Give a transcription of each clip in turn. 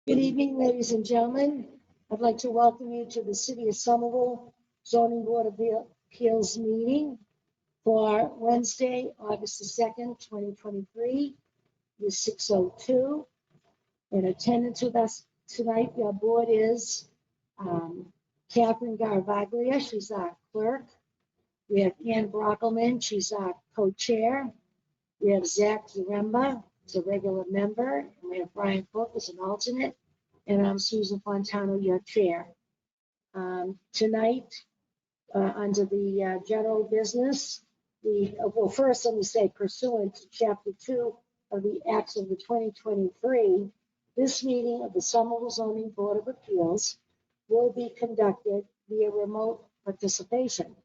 Good evening, ladies and gentlemen. I'd like to welcome you to the City of Somerville Zoning Board of Appeals meeting for Wednesday, August the 2nd, 2023. It is 6:02. In attendance with us tonight, your board is Catherine Garavaglia. She's our clerk. We have Ann Brockelman. She's our co-chair. We have Zach Zaremba, who's a regular member. And we have Brian Cook as an alternate. And I'm Susan Fontano, your chair. Tonight, under the general business, well, first let me say, pursuant to Chapter 2 of the Acts of the 2023, this meeting of the Somerville Zoning Board of Appeals will be conducted via remote participation.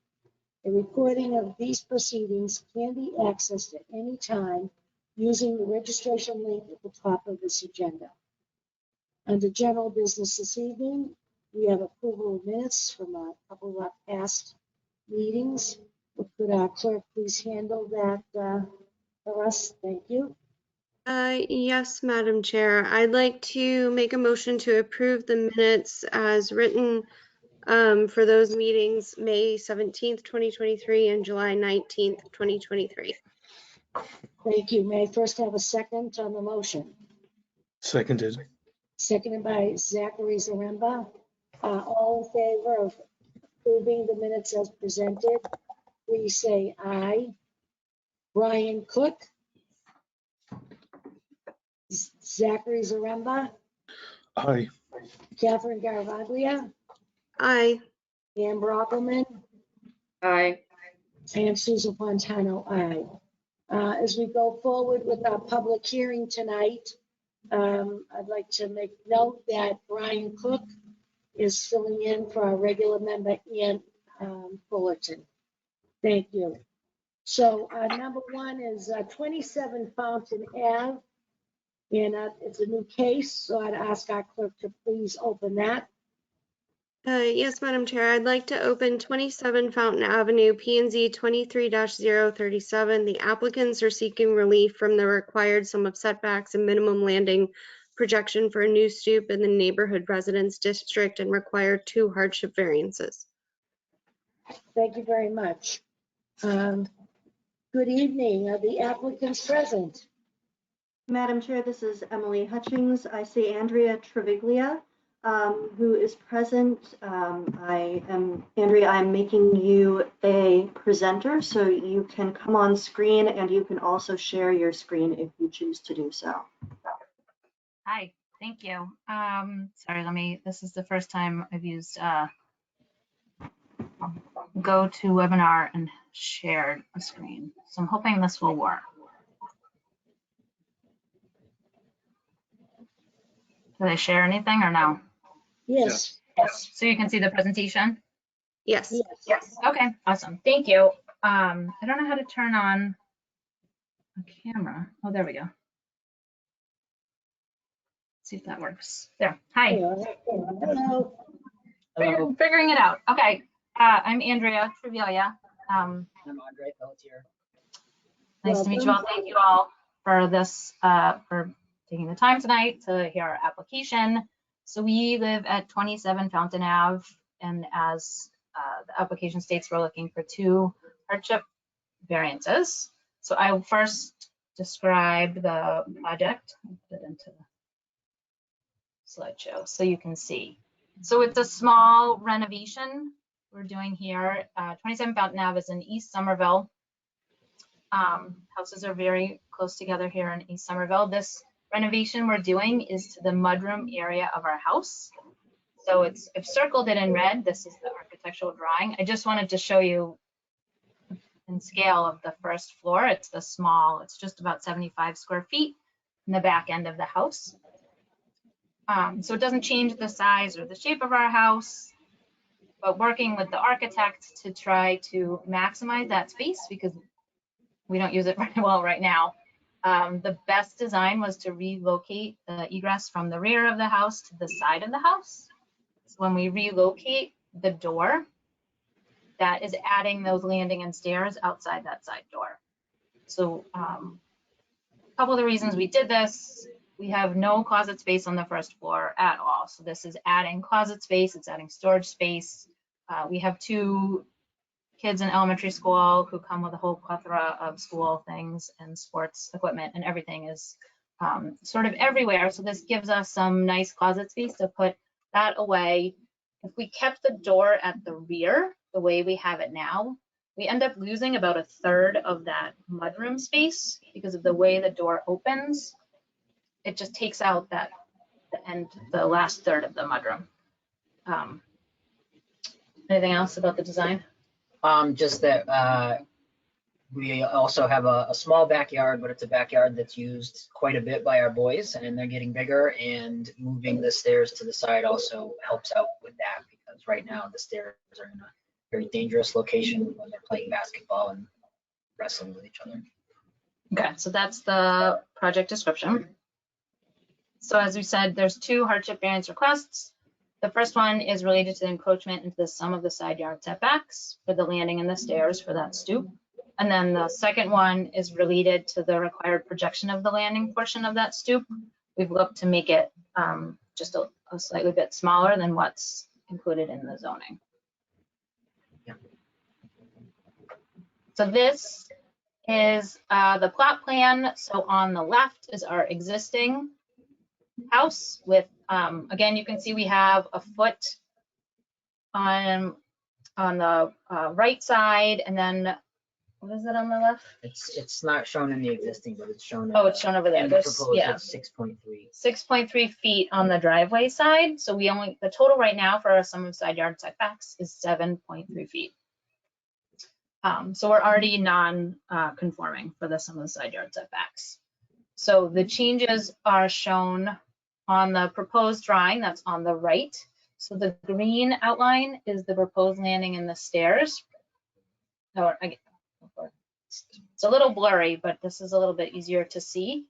A recording of these proceedings can be accessed at any time using the registration link at the top of this agenda. Under general business this evening, we have approval of minutes from a couple of past meetings. Could our clerk please handle that for us? Thank you. Yes, Madam Chair. I'd like to make a motion to approve the minutes as written for those meetings, May 17th, 2023 and July 19th, 2023. Thank you. May I first have a second on the motion? Seconded. Seconded by Zachary Zaremba. All in favor of approving the minutes as presented, please say aye. Brian Cook. Zachary Zaremba. Aye. Catherine Garavaglia. Aye. Ann Brockelman. Aye. And Susan Fontano, aye. As we go forward with our public hearing tonight, I'd like to make note that Brian Cook is filling in for our regular member, Ann Fullerton. Thank you. So number one is 27 Fountain Ave, and it's a new case, so I'd ask our clerk to please open that. Yes, Madam Chair. I'd like to open 27 Fountain Avenue, P&Z 23-037. The applicants are seeking relief from the required sum of setbacks and minimum landing projection for a new stoop in the neighborhood residence district and require 2 hardship variances. Thank you very much. Good evening. Are the applicants present? Madam Chair, this is Emily Hutchings. I see Andrea Treviglia, who is present. Andrea, I'm making you a presenter so you can come on screen and you can also share your screen if you choose to do so. Hi, thank you. Sorry, this is the first time I've used GoToWebinar and shared a screen. So I'm hoping this will work. Did I share anything or no? Yes. Yes. So you can see the presentation? Yes. Yes. Okay, awesome. Thank you. I don't know how to turn on a camera. Oh, there we go. See if that works. There. Hi. Hello. Figuring it out. Okay. I'm Andrea Treviglia. I'm Andre Pelletier. Nice to meet you all. Thank you all for this, for taking the time tonight to hear our application. So we live at 27 Fountain Ave, and as the application states, we're looking for 2 hardship variances. So I will first describe the project. I'll put it into the slideshow so you can see. So it's a small renovation we're doing here. 27 Fountain Ave is in East Somerville. Houses are very close together here in East Somerville. This renovation we're doing is to the mudroom area of our house. So I've circled it in red. This is the architectural drawing. I just wanted to show you in scale of the first floor. It's just about 75 square feet in the back end of the house. So it doesn't change the size or the shape of our house, but working with the architect to try to maximize that space because we don't use it very well right now. The best design was to relocate the egress from the rear of the house to the side of the house. So when we relocate the door, that is adding those landing and stairs outside that side door. So a couple of the reasons we did this, we have no closet space on the first floor at all. So this is adding closet space, it's adding storage space. We have 2 kids in elementary school who come with a whole plethora of school things and sports equipment, and everything is sort of everywhere. So this gives us some nice closet space to put that away. If we kept the door at the rear, the way we have it now, we end up losing about 1/3 of that mudroom space because of the way the door opens. It just takes out the last third of the mudroom. Anything else about the design? Just that we also have a small backyard, but it's a backyard that's used quite a bit by our boys, and they're getting bigger, and moving the stairs to the side also helps out with that, because right now the stairs are in a very dangerous location when they're playing basketball and wrestling with each other. Okay, so that's the project description. So as we said, there's 2 hardship variance requests. The first one is related to the encroachment into the sum of the side yard setbacks for the landing and the stairs for that stoop. And then the second one is related to the required projection of the landing portion of that stoop. We've looked to make it just a slightly bit smaller than what's included in the zoning. Yeah. So this is the plot plan. So on the left is our existing house with, again, you can see we have a foot on the right side, and then what is it on the left? It's not shown in the existing, but it's shown. Oh, it's shown over there. In the There's, proposed, yeah, it's 6.3. 6.3 feet on the driveway side. So the total right now for our sum of side yard setbacks is 7.3 feet. So we're already non-conforming for the sum of the side yard setbacks. So the changes are shown on the proposed drawing that's on the right. So the green outline is the proposed landing and the stairs. It's a little blurry, but this is a little bit easier to see.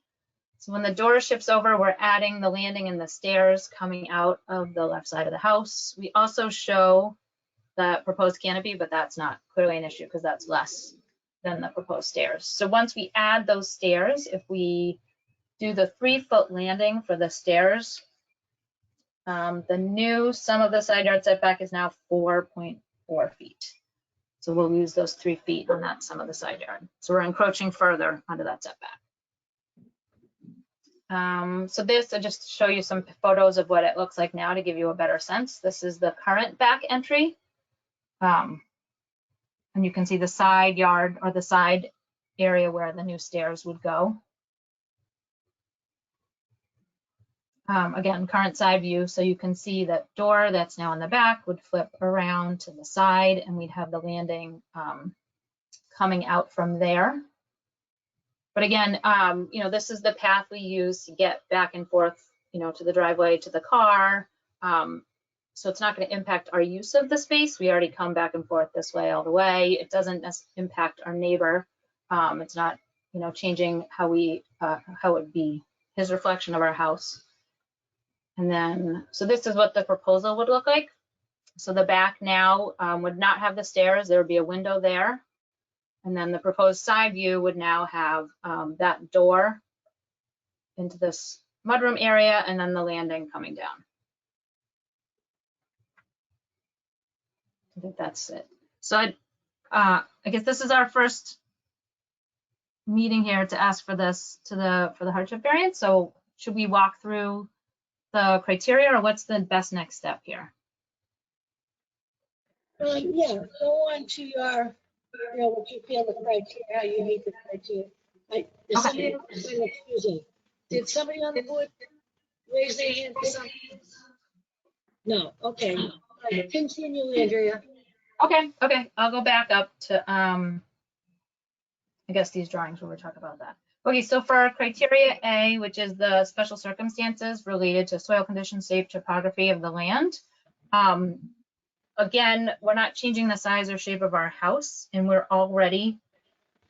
So when the door shifts over, we're adding the landing and the stairs coming out of the left side of the house. We also show the proposed canopy, but that's not clearly an issue because that's less than the proposed stairs. So once we add those stairs, if we do the 3-foot landing for the stairs, the new sum of the side yard setback is now 4.4 feet. So we'll lose those 3 feet on that sum of the side yard. So we're encroaching further onto that setback. So this, I just show you some photos of what it looks like now to give you a better sense. This is the current back entry. And you can see the side yard or the side area where the new stairs would go. Again, current side view, so you can see that door that's now in the back would flip around to the side, and we'd have the landing coming out from there. But again, this is the path we use to get back and forth, to the driveway, to the car. So it's not going to impact our use of the space. We already come back and forth this way all the way. It doesn't impact our neighbor. It's not, changing how it would be his reflection of our house. And then, so this is what the proposal would look like. So the back now would not have the stairs. There would be a window there. And then the proposed side view would now have that door into this mudroom area, and then the landing coming down. I think that's it. So I guess this is our first meeting here to ask for this for the hardship variance. So should we walk through the criteria, or what's the best next step here? Yeah, go on to your, what you feel the criteria, how you meet the criteria. Is somebody, excuse me, did somebody on the board raise their hand for something? No, okay. Continue, Andrea. Okay, I'll go back up to, I guess these drawings where we're talking about that. Okay, so for criteria A, which is the special circumstances related to soil conditions, safe topography of the land. Again, we're not changing the size or shape of our house, and we're already,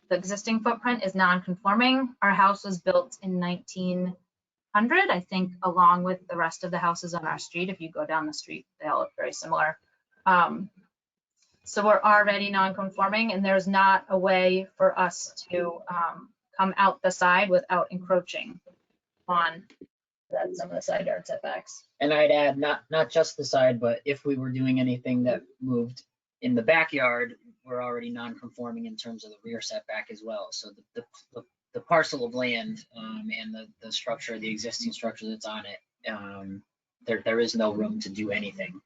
the existing footprint is non-conforming. Our house was built in 1900, I think, along with the rest of the houses on our street. If you go down the street, they all look very similar. So we're already non-conforming, and there's not a way for us to come out the side without encroaching on That's some of the side yard setbacks. And I'd add, not just the side, but if we were doing anything that moved in the backyard, we're already non-conforming in terms of the rear setback as well. So the parcel of land and the structure, the existing structure that's on it, there is no room to do anything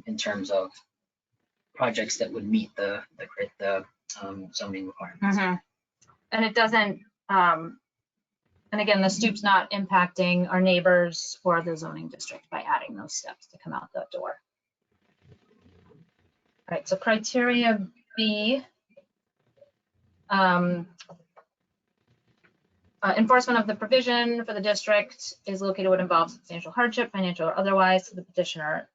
in terms of projects that would meet the zoning requirements. And it doesn't, and again, the stoop's not impacting our neighbors or the zoning district by adding those steps to come out that door. All right, so criteria B, enforcement of the provision for the district is located would involve substantial hardship, financial or otherwise, to the petitioner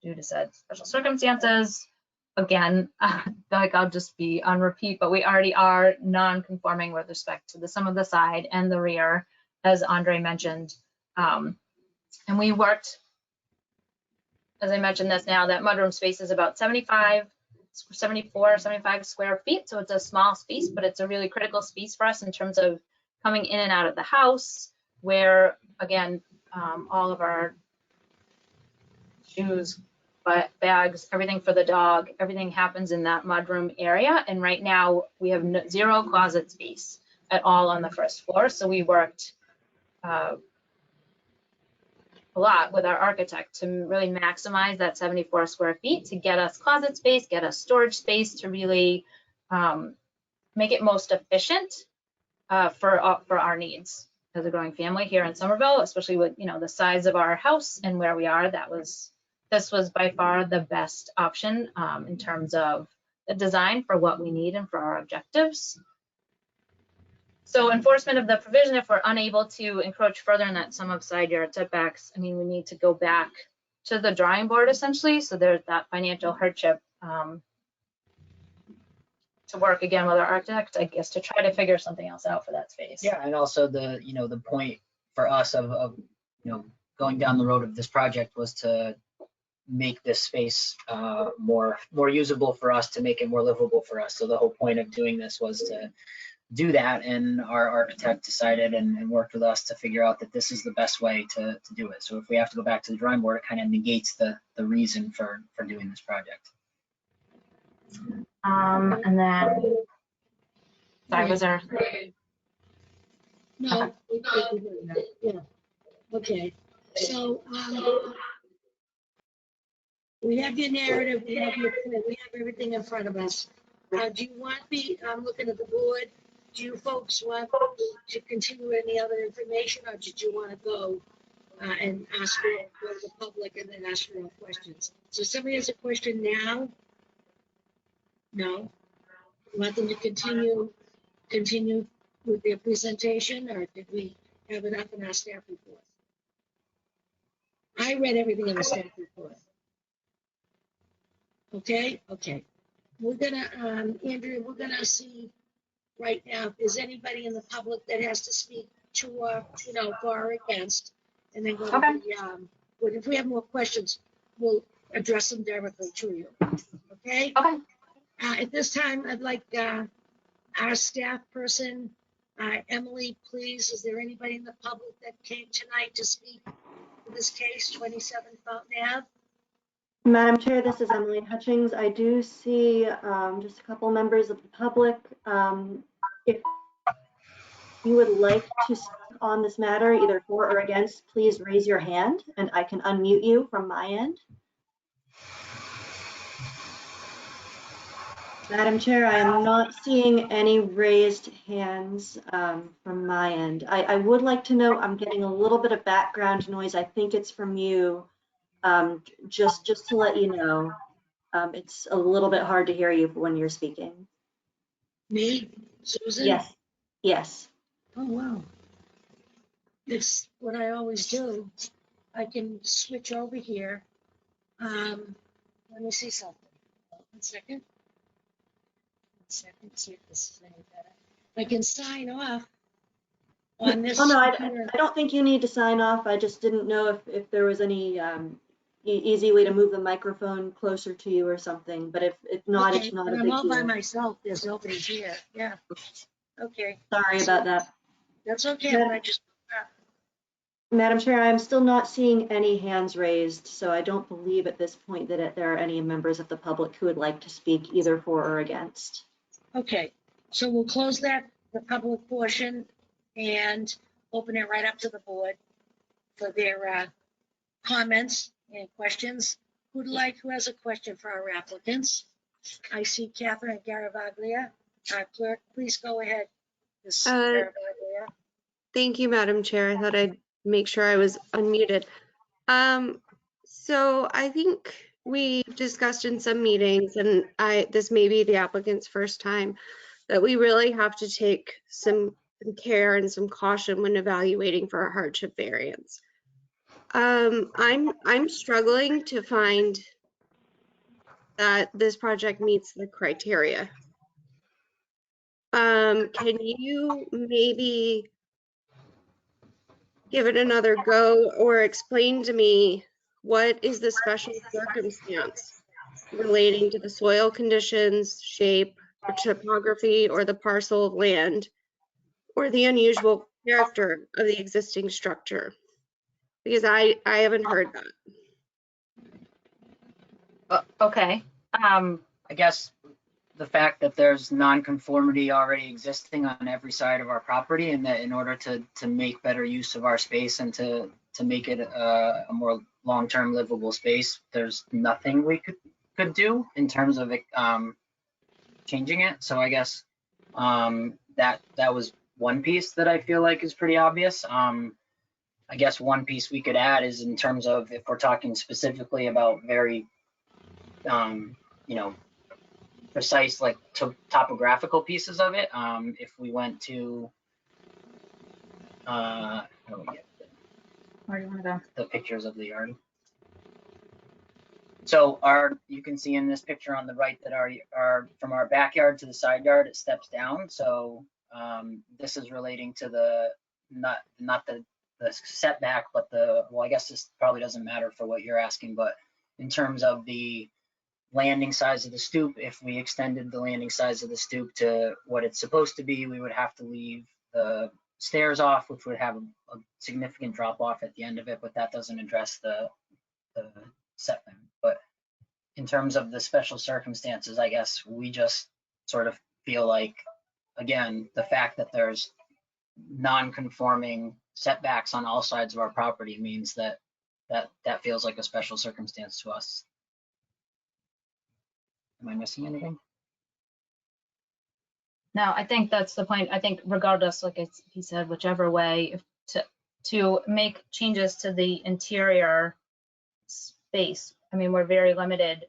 due to said special circumstances. Again, I feel like I'll just be on repeat, but we already are non-conforming with respect to the sum of the side and the rear, as Andre mentioned. And we worked, as I mentioned this now, that mudroom space is about 74, 75 square feet. So it's a small space, but it's a really critical space for us in terms of coming in and out of the house, where, again, all of our shoes, bags, everything for the dog, everything happens in that mudroom area. And right now we have zero closet space at all on the first floor. So we worked a lot with our architect to really maximize that 74 square feet to get us closet space, get us storage space, to really make it most efficient for our needs as a growing family here in Somerville, especially with, the size of our house and where we are. This was by far the best option in terms of the design for what we need and for our objectives. So enforcement of the provision, if we're unable to encroach further in that sum of side yard setbacks, we need to go back to the drawing board essentially. So there's that financial hardship to work again with our architect, I guess, to try to figure something else out for that space. Yeah, and also the point for us of going down the road of this project was to make this space more usable for us, to make it more livable for us. So the whole point of doing this was to do that, and our architect decided and worked with us to figure out that this is the best way to do it. So if we have to go back to the drawing board, it kind of negates the reason for doing this project. And then, sorry, was there? No, yeah, okay. So, we have your narrative, we have everything in front of us. Do you want I'm looking at the board, do you folks want to continue any other information, or did you want to go and ask for the public and then ask for questions? So somebody has a question now? No? You want them to continue with their presentation, or did we have enough in our staff report? I read everything in the staff report. Okay. We're gonna, Andrea, we're gonna see right now if there's anybody in the public that has to speak to, for or against, and then go to but if we have more questions, we'll address them directly to you. Okay? Okay. At this time, I'd like our staff person, Emily, please, is there anybody in the public that came tonight to speak to this case, 27 Fountain Ave? Madam Chair, this is Emily Hutchings. I do see just a couple members of the public. If you would like to speak on this matter, either for or against, please raise your hand and I can unmute you from my end. Madam Chair, I am not seeing any raised hands from my end. I would like to note I'm getting a little bit of background noise. I think it's from you. Just to let you know, it's a little bit hard to hear you when you're speaking. Me? Susan? Yes. Oh, wow. It's what I always do. I can switch over here. Let me see something. 1 second. 1 second, see if this is any better. I can sign off on this. Oh, no, I don't think you need to sign off. I just didn't know if there was any easy way to move the microphone closer to you or something, but if not, Okay, it's not a but big I'm all by deal. myself. There's nobody here. Yeah. Okay, Sorry about that. that's okay. Yeah. I just Madam Chair, I'm still not seeing any hands raised, so I don't believe at this point that there are any members of the public who would like to speak either for or against. Okay, so we'll close the public portion and open it right up to the board for their comments and questions. Who has a question for our applicants? I see Catherine Garavaglia. Our clerk, please go ahead. Ms. Uh, Garavaglia. Thank you, Madam Chair. I thought I'd make sure I was unmuted. So I think we discussed in some meetings, and this may be the applicant's first time, that we really have to take some care and some caution when evaluating for a hardship variance. I'm struggling to find that this project meets the criteria. Can you maybe give it another go or explain to me what is the special circumstance relating to the soil conditions, shape, or topography, or the parcel of land, or the unusual character of the existing structure? Because I haven't heard that. Okay. I guess the fact that there's nonconformity already existing on every side of our property, and that in order to make better use of our space and to make it a more long-term livable space, there's nothing we could do in terms of changing it. So I guess that was one piece that I feel like is pretty obvious. I guess one piece we could add is in terms of if we're talking specifically about very precise like topographical pieces of it. If we went to how do we get Where do you want to go? the pictures of the yard? So you can see in this picture on the right that our from our backyard to the side yard, it steps down. So this is relating to the not the setback, but well, I guess this probably doesn't matter for what you're asking, but in terms of the landing size of the stoop, if we extended the landing size of the stoop to what it's supposed to be, we would have to leave the stairs off, which would have a significant drop off at the end of it, but that doesn't address the setback. But in terms of the special circumstances, I guess we just sort of feel like, again, the fact that there's non-conforming setbacks on all sides of our property means that feels like a special circumstance to us. Am I missing anything? No, I think that's the point. I think regardless, like he said, whichever way, to make changes to the interior space, I mean, we're very limited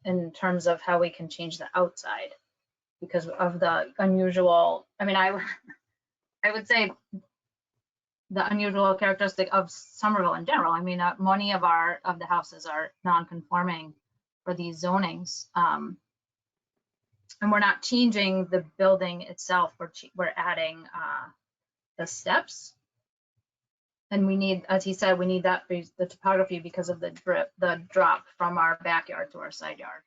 in terms of how we can change the outside because of the unusual, I mean, I would say the unusual characteristic of Somerville in general. I mean, many of the houses are non-conforming for these zonings. And we're not changing the building itself. We're adding the steps. And we need, as he said, we need that the topography because of the drop from our backyard to our side yard.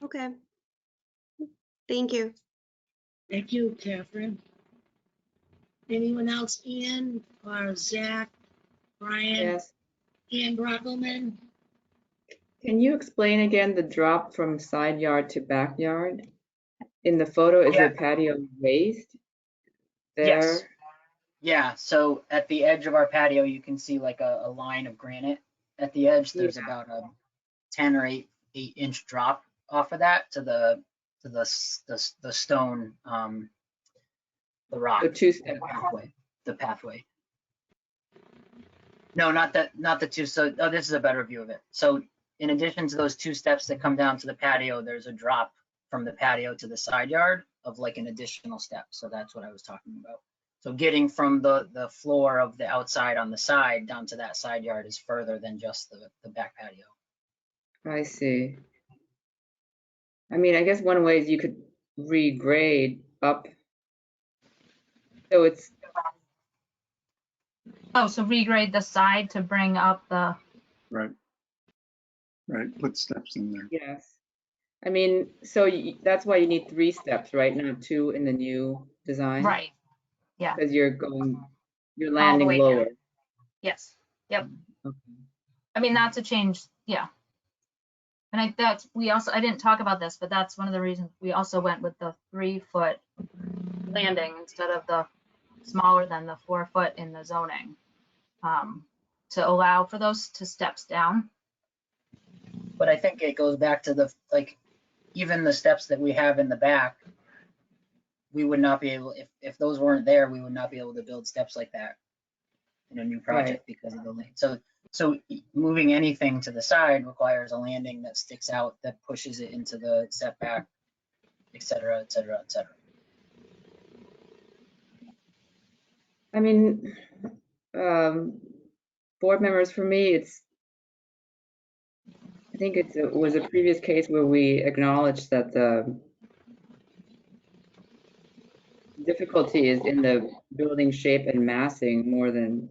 Okay. Thank you. Thank you, Catherine. Anyone else? Ian or Zach, Brian, Yes. Ian Brockelman? Can you explain again the drop from side yard to backyard? In the photo, is Yeah. the patio raised there? Yes. Yeah, so at the edge of our patio, you can see like a line of granite at the edge. There's Yeah. about a 10 or 8-inch drop off of that to the stone, the rock. The two-step. The pathway. No, not the two. So this is a better view of it. So in addition to those 2 steps that come down to the patio, there's a drop from the patio to the side yard of like an additional step. So that's what I was talking about. So getting from the floor of the outside on the side down to that side yard is further than just the back patio. I see. I mean, I guess one way is you could regrade up. So it's, Oh, so regrade the side to bring up the, Right. Right, put steps in there. yes. I mean, so that's why you need 3 steps, right? Not 2 in the new design? Right, yeah, Because you're all the landing way lower. down. Yes, yep. Okay. I mean, that's a change, yeah. And I didn't talk about this, but that's one of the reasons we also went with the 3-foot landing instead of the smaller than the 4-foot in the zoning. To allow for those 2 steps down. But I think it goes back to the, like, even the steps that we have in the back, we would not be able, if those weren't there, we would not be able to build steps like that in a new project because of the lane. So moving anything to the side requires a landing that sticks out, that pushes it into the setback, et cetera, et cetera, et cetera. I mean, board members, for me, I think it was a previous case where we acknowledged that the difficulty is in the building shape and massing more than,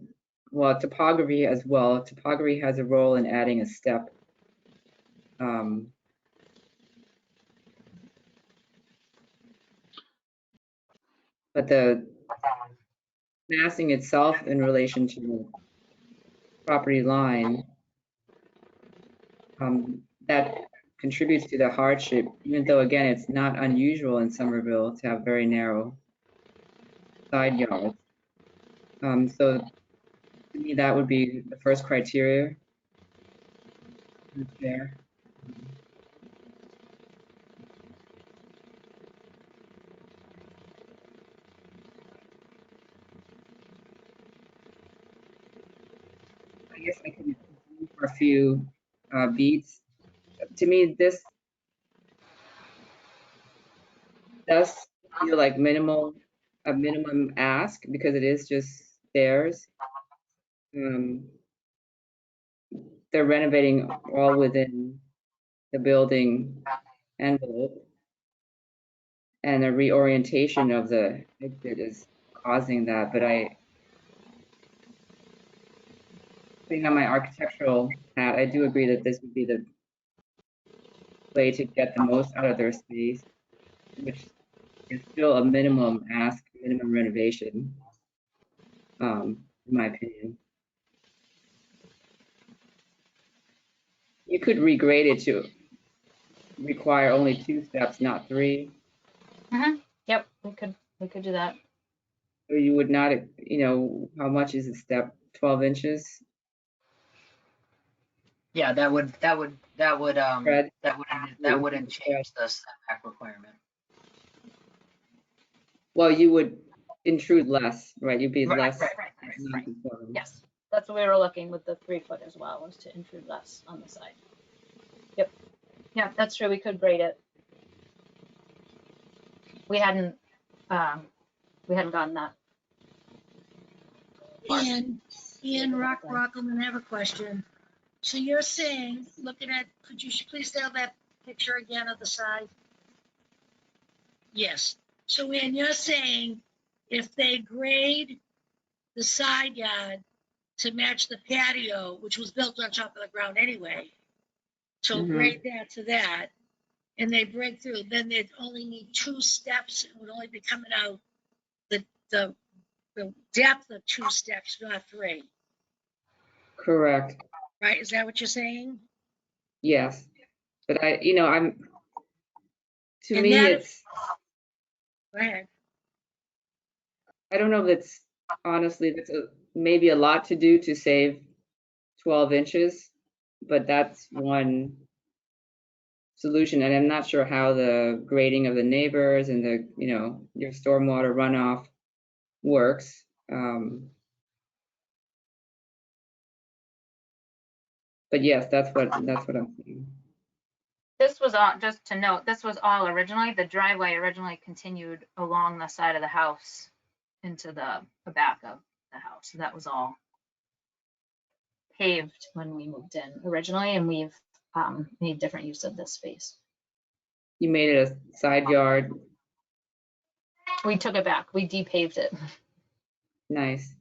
well, topography as well. Topography has a role in adding a step. But the massing itself in relation to the property line, that contributes to the hardship, even though, again, it's not unusual in Somerville to have very narrow side yards. So to me, that would be the first criteria. There. I guess I can continue for a few beats. To me, this does feel like a minimum ask because it is just stairs. They're renovating all within the building envelope, and a reorientation of the exit is causing that. But being on my architectural hat, I do agree that this would be the way to get the most out of their space, which is still a minimum ask, minimum renovation, in my opinion. You could regrade it to require only 2 steps, not 3. Yep, we could do that. Or you would not, how much is a step? 12 inches? Yeah, that wouldn't Fred? change the setback requirement. Well, you would intrude less, right? You'd be Right, less right. non-conforming. Yes, that's what we were looking with the 3-foot as well, was to intrude less on the side. Yep, yeah, that's true, we could grade it. We hadn't gotten that. Ian Rockelman, I have a question. So you're saying, could you please tell that picture again of the side? Yes. So Ian, you're saying if they grade the side yard to match the patio, which was built on top of the ground anyway, so grade that to that, and they break through, then they'd only need 2 steps. It would only be coming out the depth of 2 steps, not 3. Correct. Right? Is that what you're saying? Yes. But to And me, that- it's, Go ahead. I don't know if it's, honestly, that's maybe a lot to do to save 12 inches, but that's one solution. And I'm not sure how the grading of the neighbors and your stormwater runoff works. But yes, that's what I'm saying. This was all, just to note, this was all originally, the driveway originally continued along the side of the house into the back of the house. So that was all paved when we moved in originally, and we've made different use of this space. You made it a side yard. We took it back, we depaved it Nice.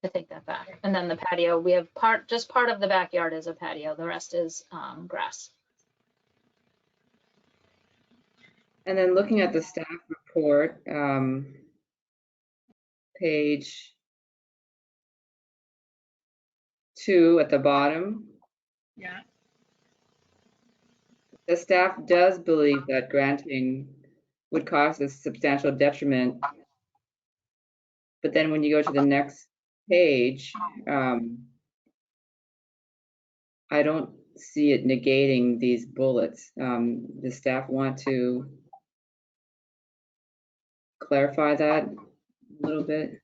to take that back. And then the patio, we have part of the backyard is a patio, the rest is grass. And then looking at the staff report, page 2 at the bottom, Yeah. the staff does believe that granting would cause a substantial detriment. But then when you go to the next page, I don't see it negating these bullets. The staff want to clarify that a little bit.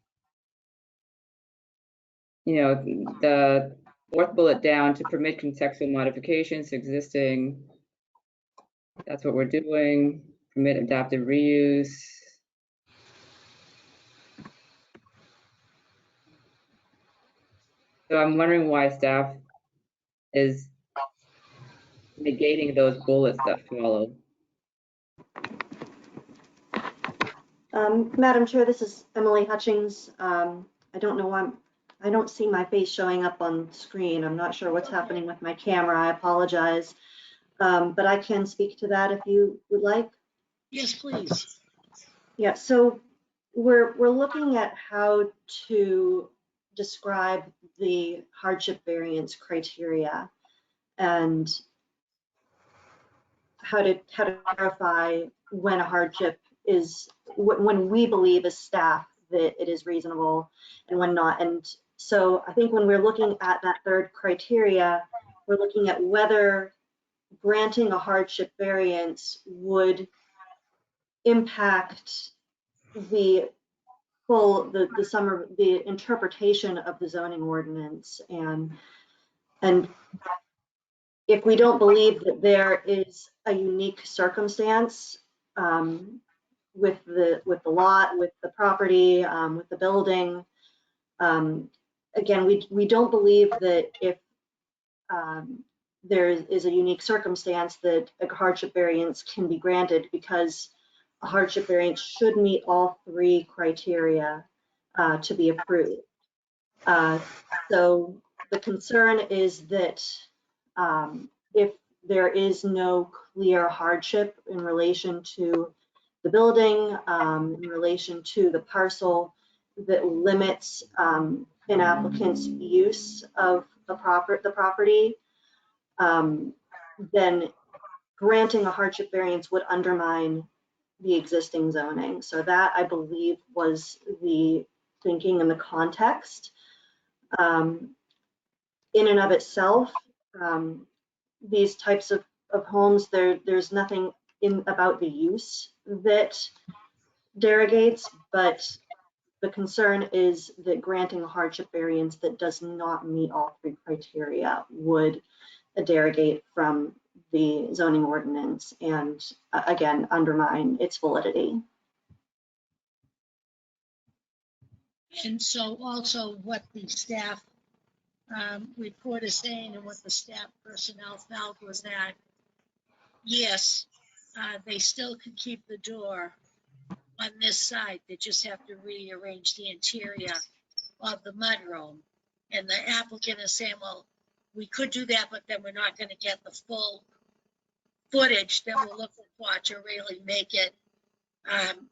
You know, the fourth bullet down, to permit contextual modifications existing. That's what we're doing. Permit adaptive reuse. So I'm wondering why staff is negating those bullets that follow. Madam Chair, this is Emily Hutchings. I don't know why I don't see my face showing up on screen. I'm not sure what's happening with my camera. I apologize. But I can speak to that if you would like. Yes, please. Yeah, so we're looking at how to describe the hardship variance criteria and how to clarify when a hardship is, when we believe as staff that it is reasonable and when not. And so I think when we're looking at that third criteria, we're looking at whether granting a hardship variance would impact the the interpretation of the zoning ordinance. And if we don't believe that there is a unique circumstance with the lot, with the property, with the building, again, we don't believe that if there is a unique circumstance that a hardship variance can be granted, because a hardship variance should meet all three criteria to be approved. So the concern is that if there is no clear hardship in relation to the building, in relation to the parcel that limits an applicant's use of the property, then granting a hardship variance would undermine the existing zoning. So that, I believe, was the thinking and the context. In and of itself, these types of homes, there's nothing about the use that derogates, but the concern is that granting a hardship variance that does not meet all three criteria would derogate from the zoning ordinance and again undermine its validity. And so also what the staff report is saying and what the staff personnel felt was that, yes, they still could keep the door on this side. They just have to rearrange the interior of the mudroom. And the applicant is saying, well, we could do that, but then we're not going to get the full footage that we're looking for to really make it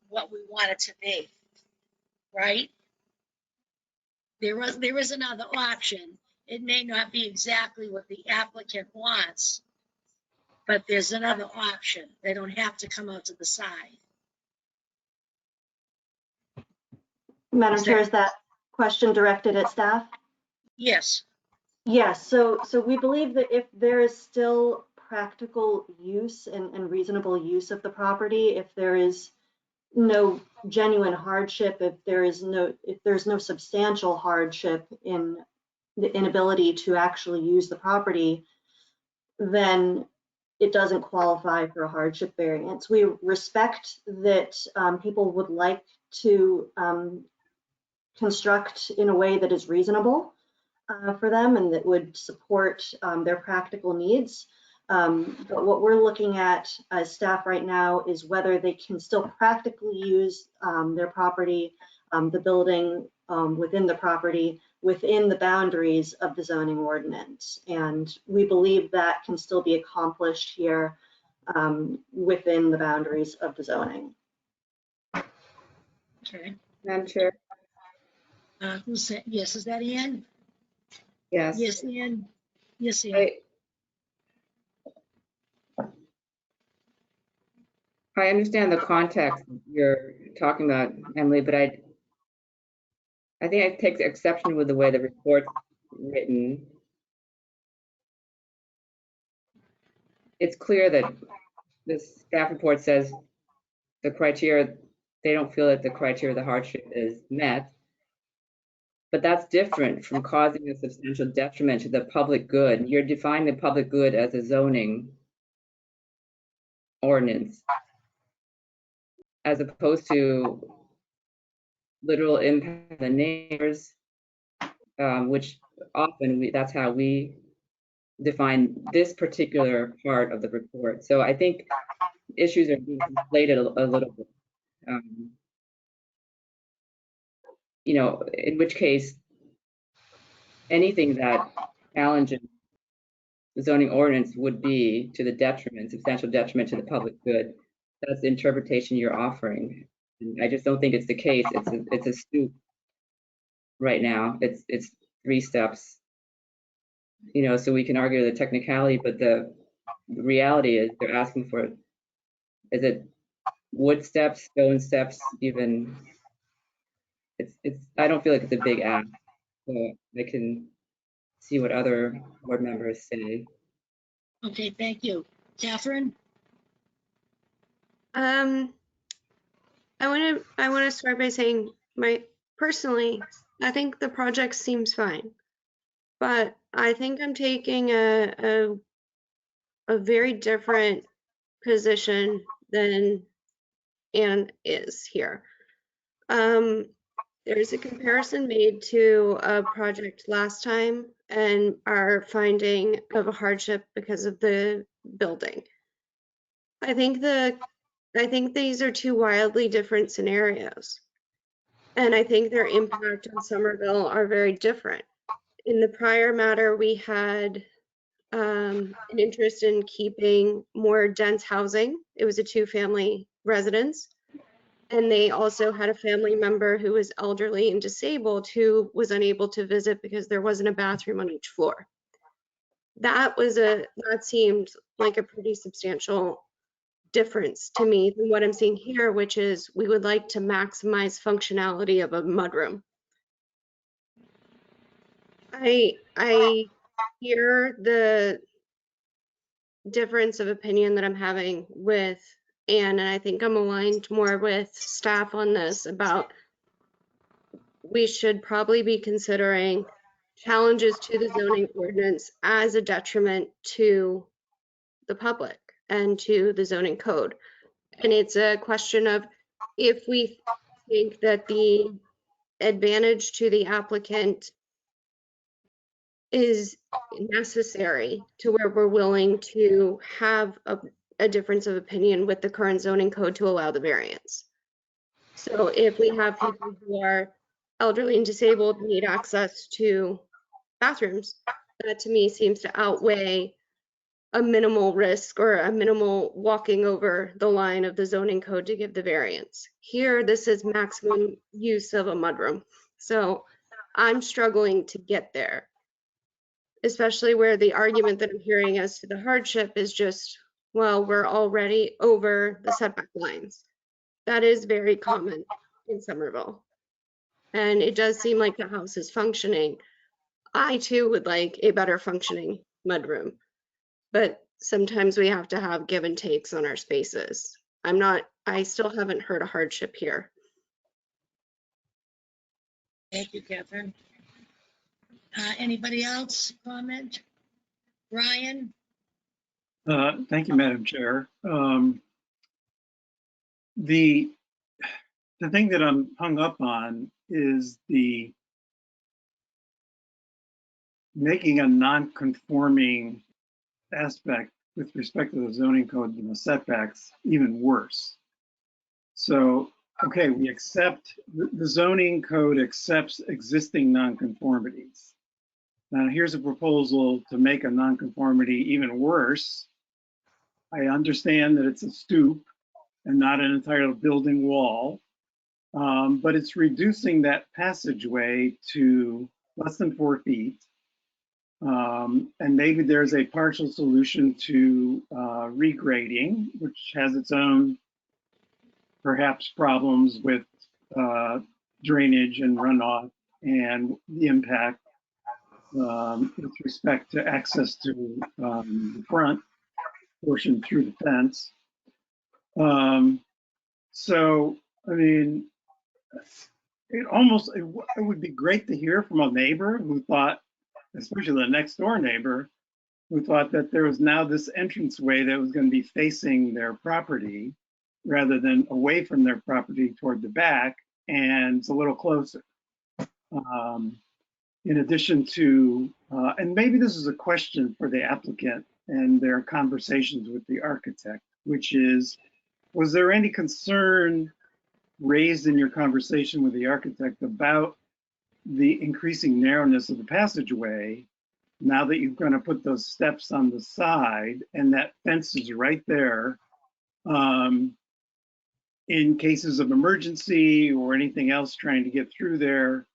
what we want it to be, right? There is another option. It may not be exactly what the applicant wants, but there's another option. They don't have to come out to the side. Madam Chair, is that question directed at staff? Yes. Yes, so we believe that if there is still practical use and reasonable use of the property, if there is no genuine hardship, if there's no substantial hardship in the inability to actually use the property, then it doesn't qualify for a hardship variance. We respect that people would like to construct in a way that is reasonable for them and that would support their practical needs. But what we're looking at as staff right now is whether they can still practically use their property, the building within the property, within the boundaries of the zoning ordinance. And we believe that can still be accomplished here within the boundaries of the zoning. Okay. Madam Chair? Who said, yes, is that Ann? Yes. Yes, Ann. Yes, Ann. I understand the context you're talking about, Emily, but I think I take exception with the way the report's written. It's clear that this staff report says the criteria, they don't feel that the criteria of the hardship is met. But that's different from causing a substantial detriment to the public good. You're defining the public good as a zoning ordinance, as opposed to literal impact on the neighbors, which often that's how we define this particular part of the report. So I think issues are being conflated a little bit. You know, in which case, anything that challenges the zoning ordinance would be to the detriment, substantial detriment to the public good. That's the interpretation you're offering. And I just don't think it's the case. It's a stoop right now. It's 3 steps. You know, so we can argue the technicality, but the reality is they're asking for, is it wood steps, stone steps, even? It's I don't feel like it's a big ask. So I can see what other board members say. Okay, thank you. Catherine? I want to start by saying personally, I think the project seems fine, but I think I'm taking a very different position than Anne is here. There's a comparison made to a project last time and our finding of a hardship because of the building. I think these are 2 wildly different scenarios. And I think their impact on Somerville are very different. In the prior matter, we had an interest in keeping more dense housing. It was a 2-family residence. And they also had a family member who was elderly and disabled who was unable to visit because there wasn't a bathroom on each floor. That seemed like a pretty substantial difference to me than what I'm seeing here, which is we would like to maximize functionality of a mudroom. I hear the difference of opinion that I'm having with Anne, and I think I'm aligned more with staff on this about we should probably be considering challenges to the zoning ordinance as a detriment to the public and to the zoning code. And it's a question of if we think that the advantage to the applicant is necessary to where we're willing to have a difference of opinion with the current zoning code to allow the variance. So if we have people who are elderly and disabled need access to bathrooms, that to me seems to outweigh a minimal risk or a minimal walking over the line of the zoning code to give the variance. Here, this is maximum use of a mudroom. So I'm struggling to get there, especially where the argument that I'm hearing as to the hardship is just, well, we're already over the setback lines. That is very common in Somerville. And it does seem like the house is functioning. I too would like a better functioning mudroom, but sometimes we have to have give and takes on our spaces. I still haven't heard a hardship here. Thank you, Catherine. Anybody else comment? Brian? Thank you, Madam Chair. The thing that I'm hung up on is the making a non-conforming aspect with respect to the zoning code and the setbacks even worse. So, okay, we accept, the zoning code accepts existing nonconformities. Now here's a proposal to make a nonconformity even worse I understand that it's a stoop and not an entire building wall, but it's reducing that passageway to less than 4 feet. And maybe there's a partial solution to regrading, which has its own perhaps problems with drainage and runoff and the impact with respect to access to the front portion through the fence. So, I mean, it would be great to hear from a neighbor who thought, especially the next door neighbor, who thought that there was now this entranceway that was going to be facing their property rather than away from their property toward the back, and it's a little closer. In addition to, and maybe this is a question for the applicant and their conversations with the architect, which is, was there any concern raised in your conversation with the architect about the increasing narrowness of the passageway now that you're going to put those steps on the side and that fence is right there? In cases of emergency or anything else trying to get through there,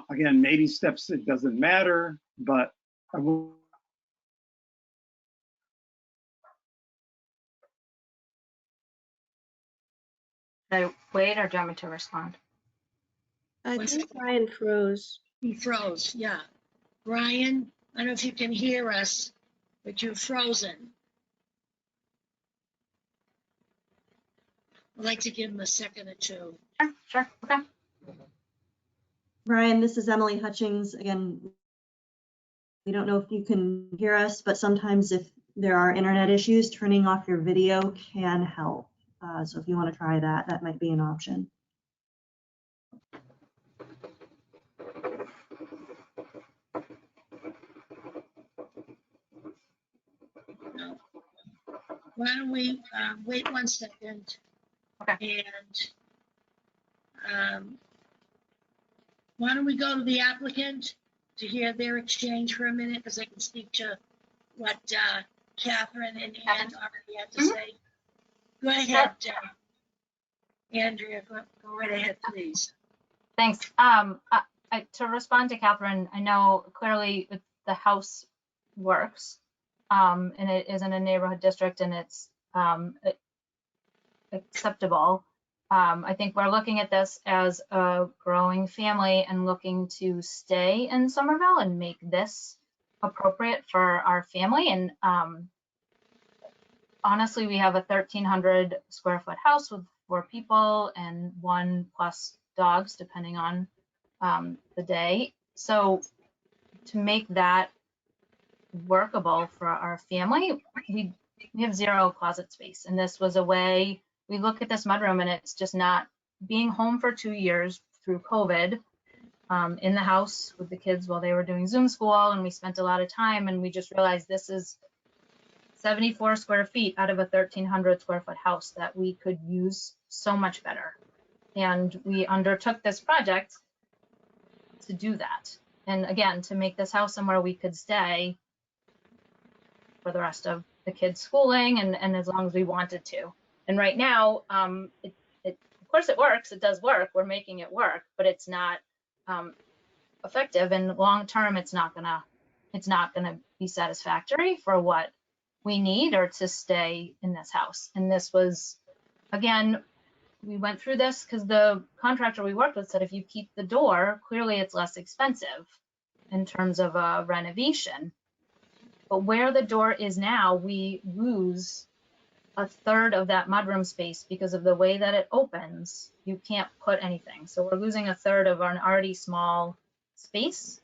again, maybe steps, it doesn't matter, but I will. Should I wait or do you want me to respond? I One think second. Brian froze. He froze, yeah. Brian, I don't know if you can hear us, but you're frozen. I'd like to give him a second or two. Sure, okay. Ryan, this is Emily Hutchings. Again, we don't know if you can hear us, but sometimes if there are internet issues, turning off your video can help. So if you want to try that, that might be an option. No. Why don't we wait 1 second? Okay. And why don't we go to the applicant to hear their exchange for a minute, because I can speak to what Catherine and Ann already had to say. Go ahead, Andrea, go right ahead, please. Thanks. To respond to Catherine, I know clearly the house works, and it is in a neighborhood district, and it's acceptable. I think we're looking at this as a growing family and looking to stay in Somerville and make this appropriate for our family. And honestly, we have a 1,300 square foot house with 4 people and 1+ dogs, depending on the day. So to make that workable for our family, we have 0 closet space. And this was a way, we look at this mudroom and it's just not being home for 2 years through COVID, in the house with the kids while they were doing Zoom school, and we spent a lot of time, and we just realized this is 74 square feet out of a 1,300 square foot house that we could use so much better. And we undertook this project to do that. And again, to make this house somewhere we could stay for the rest of the kids' schooling and as long as we wanted to. And right now, of course it works, it does work, we're making it work, but it's not effective, and long term it's not gonna be satisfactory for what we need or to stay in this house. And this was, again, we went through this because the contractor we worked with said if you keep the door, clearly it's less expensive in terms of a renovation. But where the door is now, we lose 1/3 of that mudroom space because of the way that it opens. You can't put anything. So we're losing 1/3 of an already small space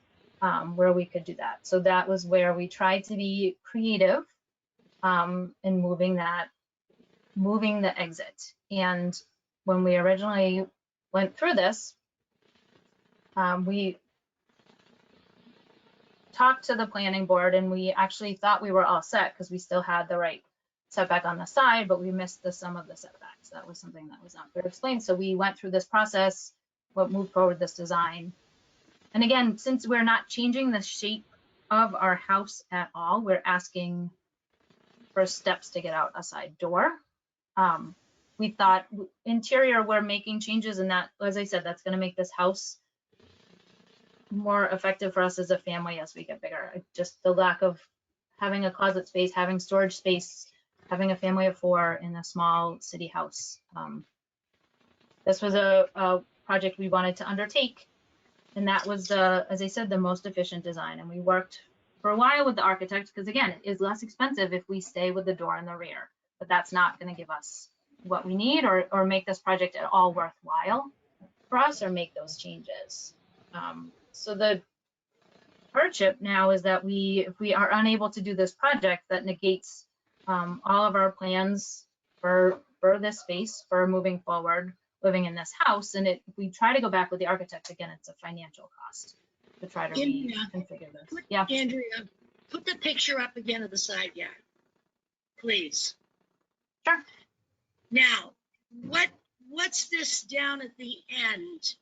where we could do that. So that was where we tried to be creative in moving the exit. And when we originally went through this, we talked to the planning board, and we actually thought we were all set because we still had the right setback on the side, but we missed some of the setbacks. That was something that was not clear explained. So we went through this process, moved forward this design. And again, since we're not changing the shape of our house at all, we're asking first steps to get out a side door. We thought interior, we're making changes in that, as I said, that's gonna make this house more effective for us as a family as we get bigger. Just the lack of having a closet space, having storage space, having a family of 4 in a small city house. This was a project we wanted to undertake, and that was as I said, the most efficient design. And we worked for a while with the architect, because again, it is less expensive if we stay with the door in the rear, but that's not going to give us what we need or make this project at all worthwhile for us or make those changes. So the hardship now is that if we are unable to do this project, that negates all of our plans for this space, for moving forward, living in this house. And if we try to go back with the architect, again, it's a financial cost to try to reconfigure this. Yeah. Andrea, put the picture up again of the side yard, please. Sure. Now, what's this down at the end?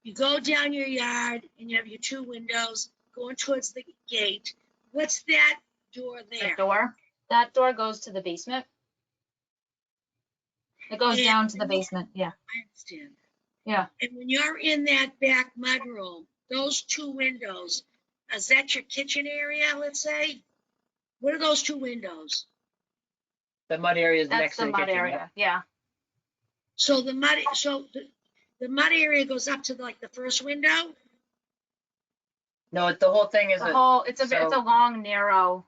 You go down your yard and you have your 2 windows going towards the gate. What's that door there? That door goes to the basement. It goes down to the basement. Yeah. I understand. Yeah. And when you're in that back mudroom, those 2 windows, is that your kitchen area, let's say? What are those 2 windows? The mud area is That's next to the the mud kitchen. area. Yeah. So the mud area goes up to like the first window? No, the whole thing is It's a long, narrow.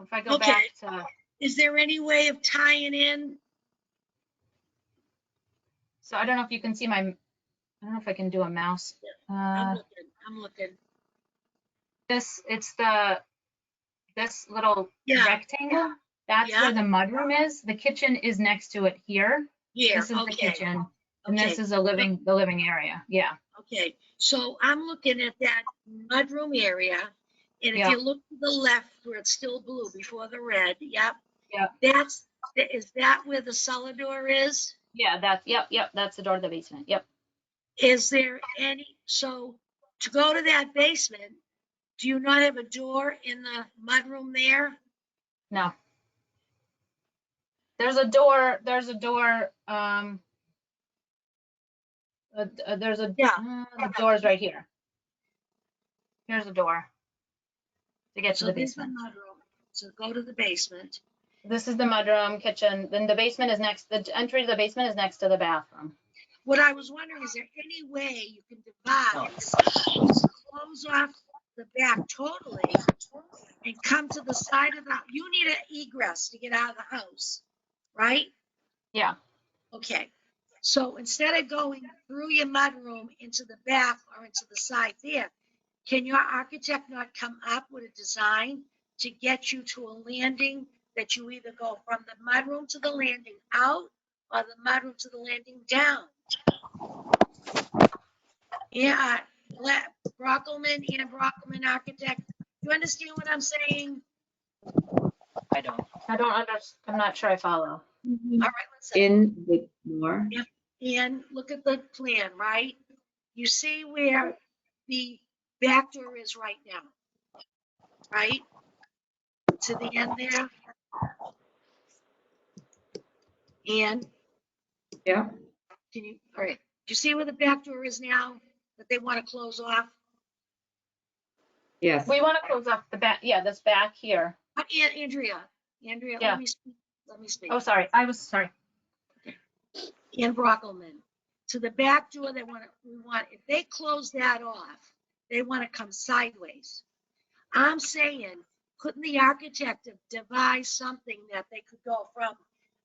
If I go Okay. back to, Is there any way of tying in? so I don't know if you can see I don't know if I can do a mouse. I'm looking. This little Yeah. rectangle, that's Yeah. where the mudroom is. The kitchen is next to it here. Here, This is the okay, kitchen, and okay, this is the living area. Yeah. okay. So I'm looking at that mudroom area, and if Yeah. you look to the left where it's still blue before the red, yep. Yep. Is that where the cellar door is? Yeah, yep, that's the door to the basement. Yep. Is there so to go to that basement, do you not have a door in the mudroom there? No. There's a door, Yeah. the door's right here. Here's a door to get to So the this is the basement. mudroom, so go to the basement. This is the mudroom, kitchen, then the basement is the entry to the basement is next to the bathroom. What I was wondering, is there any way you can divide, close off the back totally and come to the side of you need an egress to get out of the house, right? Yeah. Okay. So instead of going through your mudroom into the back or into the side there, can your architect not come up with a design to get you to a landing that you either go from the mudroom to the landing out or the mudroom to the landing down? Yeah, Brockelman, Ian Brockelman Architect. You understand what I'm saying? I don't. I'm not sure I follow. All right, listen. In the more. And look at the plan, right? You see where the back door is right now, right? To the end there. And Yeah, all right, do you see where the back door is now that they want to close off? yes. We want to close up the back. Yeah, this back here. Andrea, Yeah. let me speak. Oh, sorry. I was sorry. Ian Brockelman. To the back door, if they close that off, they want to come sideways. I'm saying, couldn't the architect have devised something that they could go from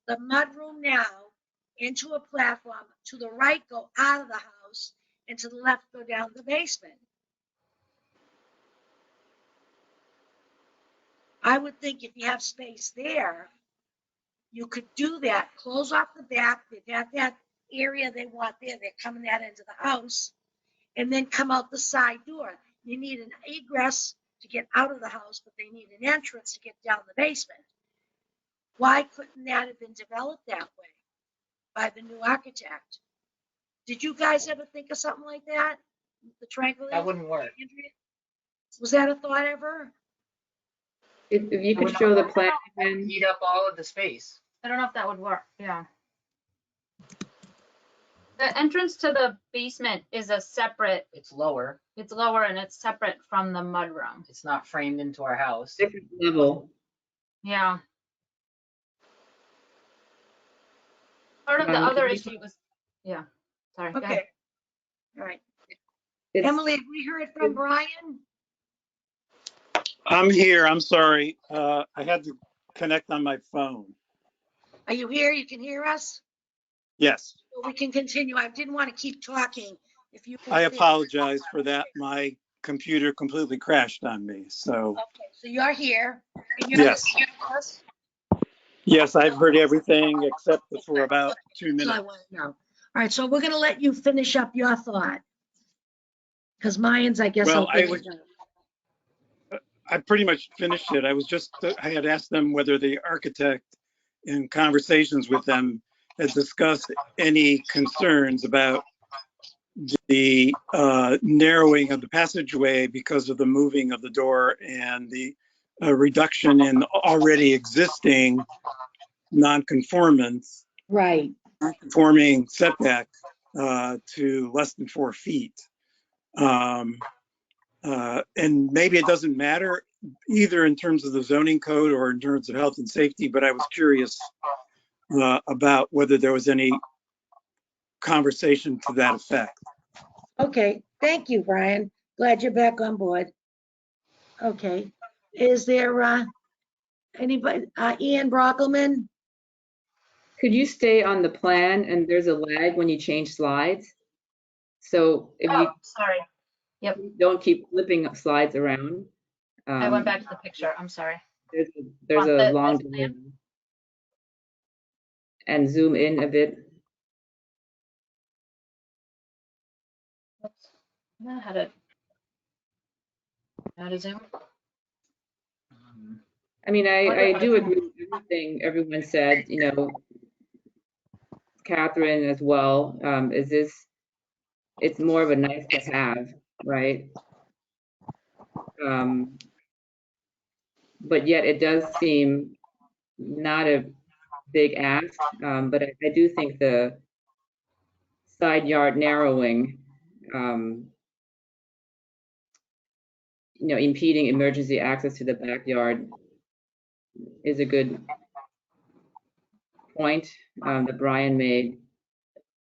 the mudroom now into a platform, to the right, go out of the house, and to the left, go down the basement? I would think if you have space there, you could do that, close off the back, they've got that area they want there, they're coming that into the house, and then come out the side door. You need an egress to get out of the house, but they need an entrance to get down the basement. Why couldn't that have been developed that way by the new architect? Did you guys ever think of something like that? The triangle? That wouldn't work. Was that a thought ever? If you I could would show the not- plan again. Eat up all of the space. I don't know if that would work, yeah. The entrance to the basement is a separate, It's lower. it's lower and it's separate from the mudroom. It's not framed into our house. Different level. Yeah. Part of the Um, other can you- issue was, yeah, sorry, go ahead. Okay. All right. It's- Emily, have we heard from Brian? I'm here. I'm sorry. I had to connect on my phone. Are you here? You can hear us? Yes, We can continue. I didn't want to keep talking. If you. I apologize for that. My computer completely crashed on me. So, Okay, so you're here. and you're Yes. gonna hear us? yes, I've heard everything except for about 2 That's all I minutes. want to know. All right, so we're gonna let you finish up your thought. Because mine's, I guess. Well, I'll I was- I pretty much finished it. I had asked them whether the architect in conversations with them had discussed any concerns about the narrowing of the passageway because of the moving of the door and the reduction in already existing non-conformance, Right. conforming setback to less than 4 feet. And maybe it doesn't matter either in terms of the zoning code or in terms of health and safety, but I was curious about whether there was any conversation to that effect. Okay, thank you, Brian. Glad you're back on board. Okay, is there anybody, Ian Brockelman? Could you stay on the plan and there's a lag when you change slides? So if Oh, you sorry, don't keep flipping slides around. I went back to the picture, I'm sorry. There's Want a the- long this delay. And zoom in a bit. Oops. I don't know how to zoom. I mean, I Wonder if I do can- agree with everything everyone said, you know, Catherine as well. Is this, it's more of a nice to have, right? But yet it does seem not a big ask, but I do think the side yard narrowing, you know, impeding emergency access to the backyard is a good point that Brian made.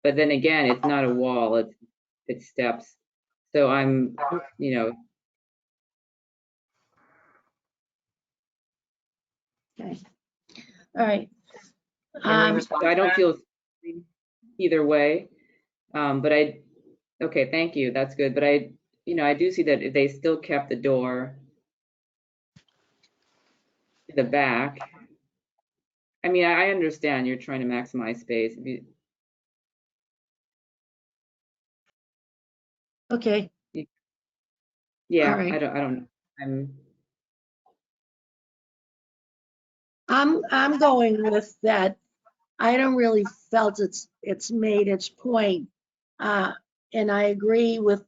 But then again, it's not a wall, it's steps. So I'm, you know, Okay. All right. Can we respond so I to don't that? feel either way. But okay, thank you, that's good. But you know, I do see that they still kept the door to the back. I mean, I understand you're trying to maximize space. Okay, Yeah, All right. I don't, I'm going with that. I don't really felt it's made its point. And I agree with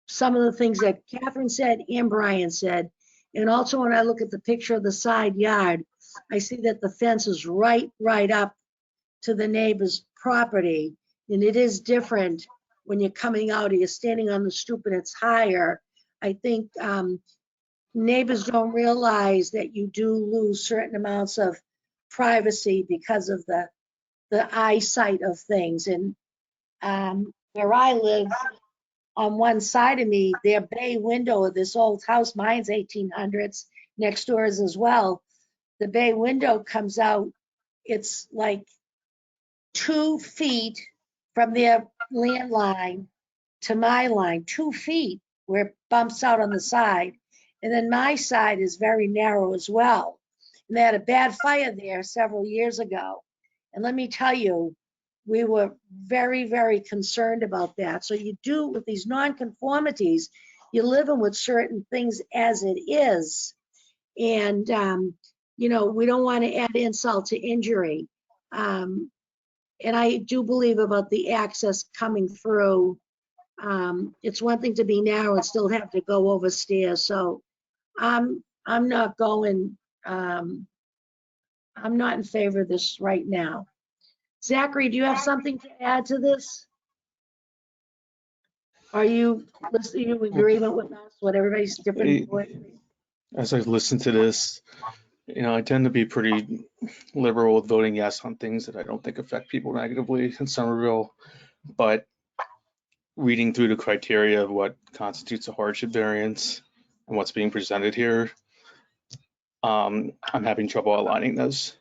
some of the things that Catherine said and Brian said. And also when I look at the picture of the side yard, I see that the fence is right up to the neighbor's property. And it is different when you're coming out or you're standing on the stoop and it's higher. I think neighbors don't realize that you do lose certain amounts of privacy because of the eyesight of things. And where I live, on one side of me, their bay window of this old house, mine's 1800s, next door is as well. The bay window comes out, it's like 2 feet from their landline to my line, 2 feet where it bumps out on the side. And then my side is very narrow as well. And they had a bad fire there several years ago. And let me tell you, we were very, very concerned about that. So you do with these nonconformities, you're living with certain things as it is. And, you know, we don't want to add insult to injury. And I do believe about the access coming through. It's one thing to be narrow and still have to go over stairs. So I'm I'm not going, I'm not in favor of this right now. Zachary, do you have something to add to this? Are you listening, you agreement with us, what everybody's different? As I listen to this, I tend to be pretty liberal with voting yes on things that I don't think affect people negatively in Somerville. But reading through the criteria of what constitutes a hardship variance and what's being presented here, I'm having trouble aligning those.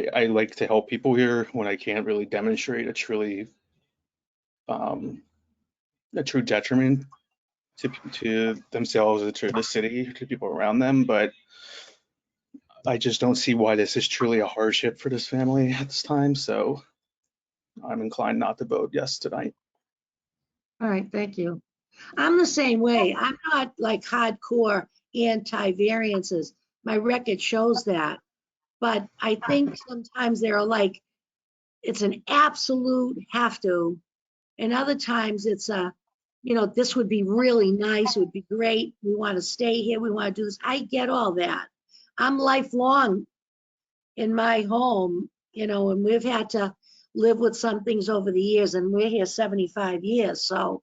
I like to help people here when I can't really demonstrate a true detriment to themselves or to the city, to people around them. But I just don't see why this is truly a hardship for this family at this time. So I'm inclined not to vote yes tonight. All right, thank you. I'm the same way. I'm not like hardcore anti-variances. My record shows that. But I think sometimes they're like, it's an absolute have to. And other times it's this would be really nice. It would be great. We want to stay here. We want to do this. I get all that. I'm lifelong in my home, and we've had to live with some things over the years, and we're here 75 years. So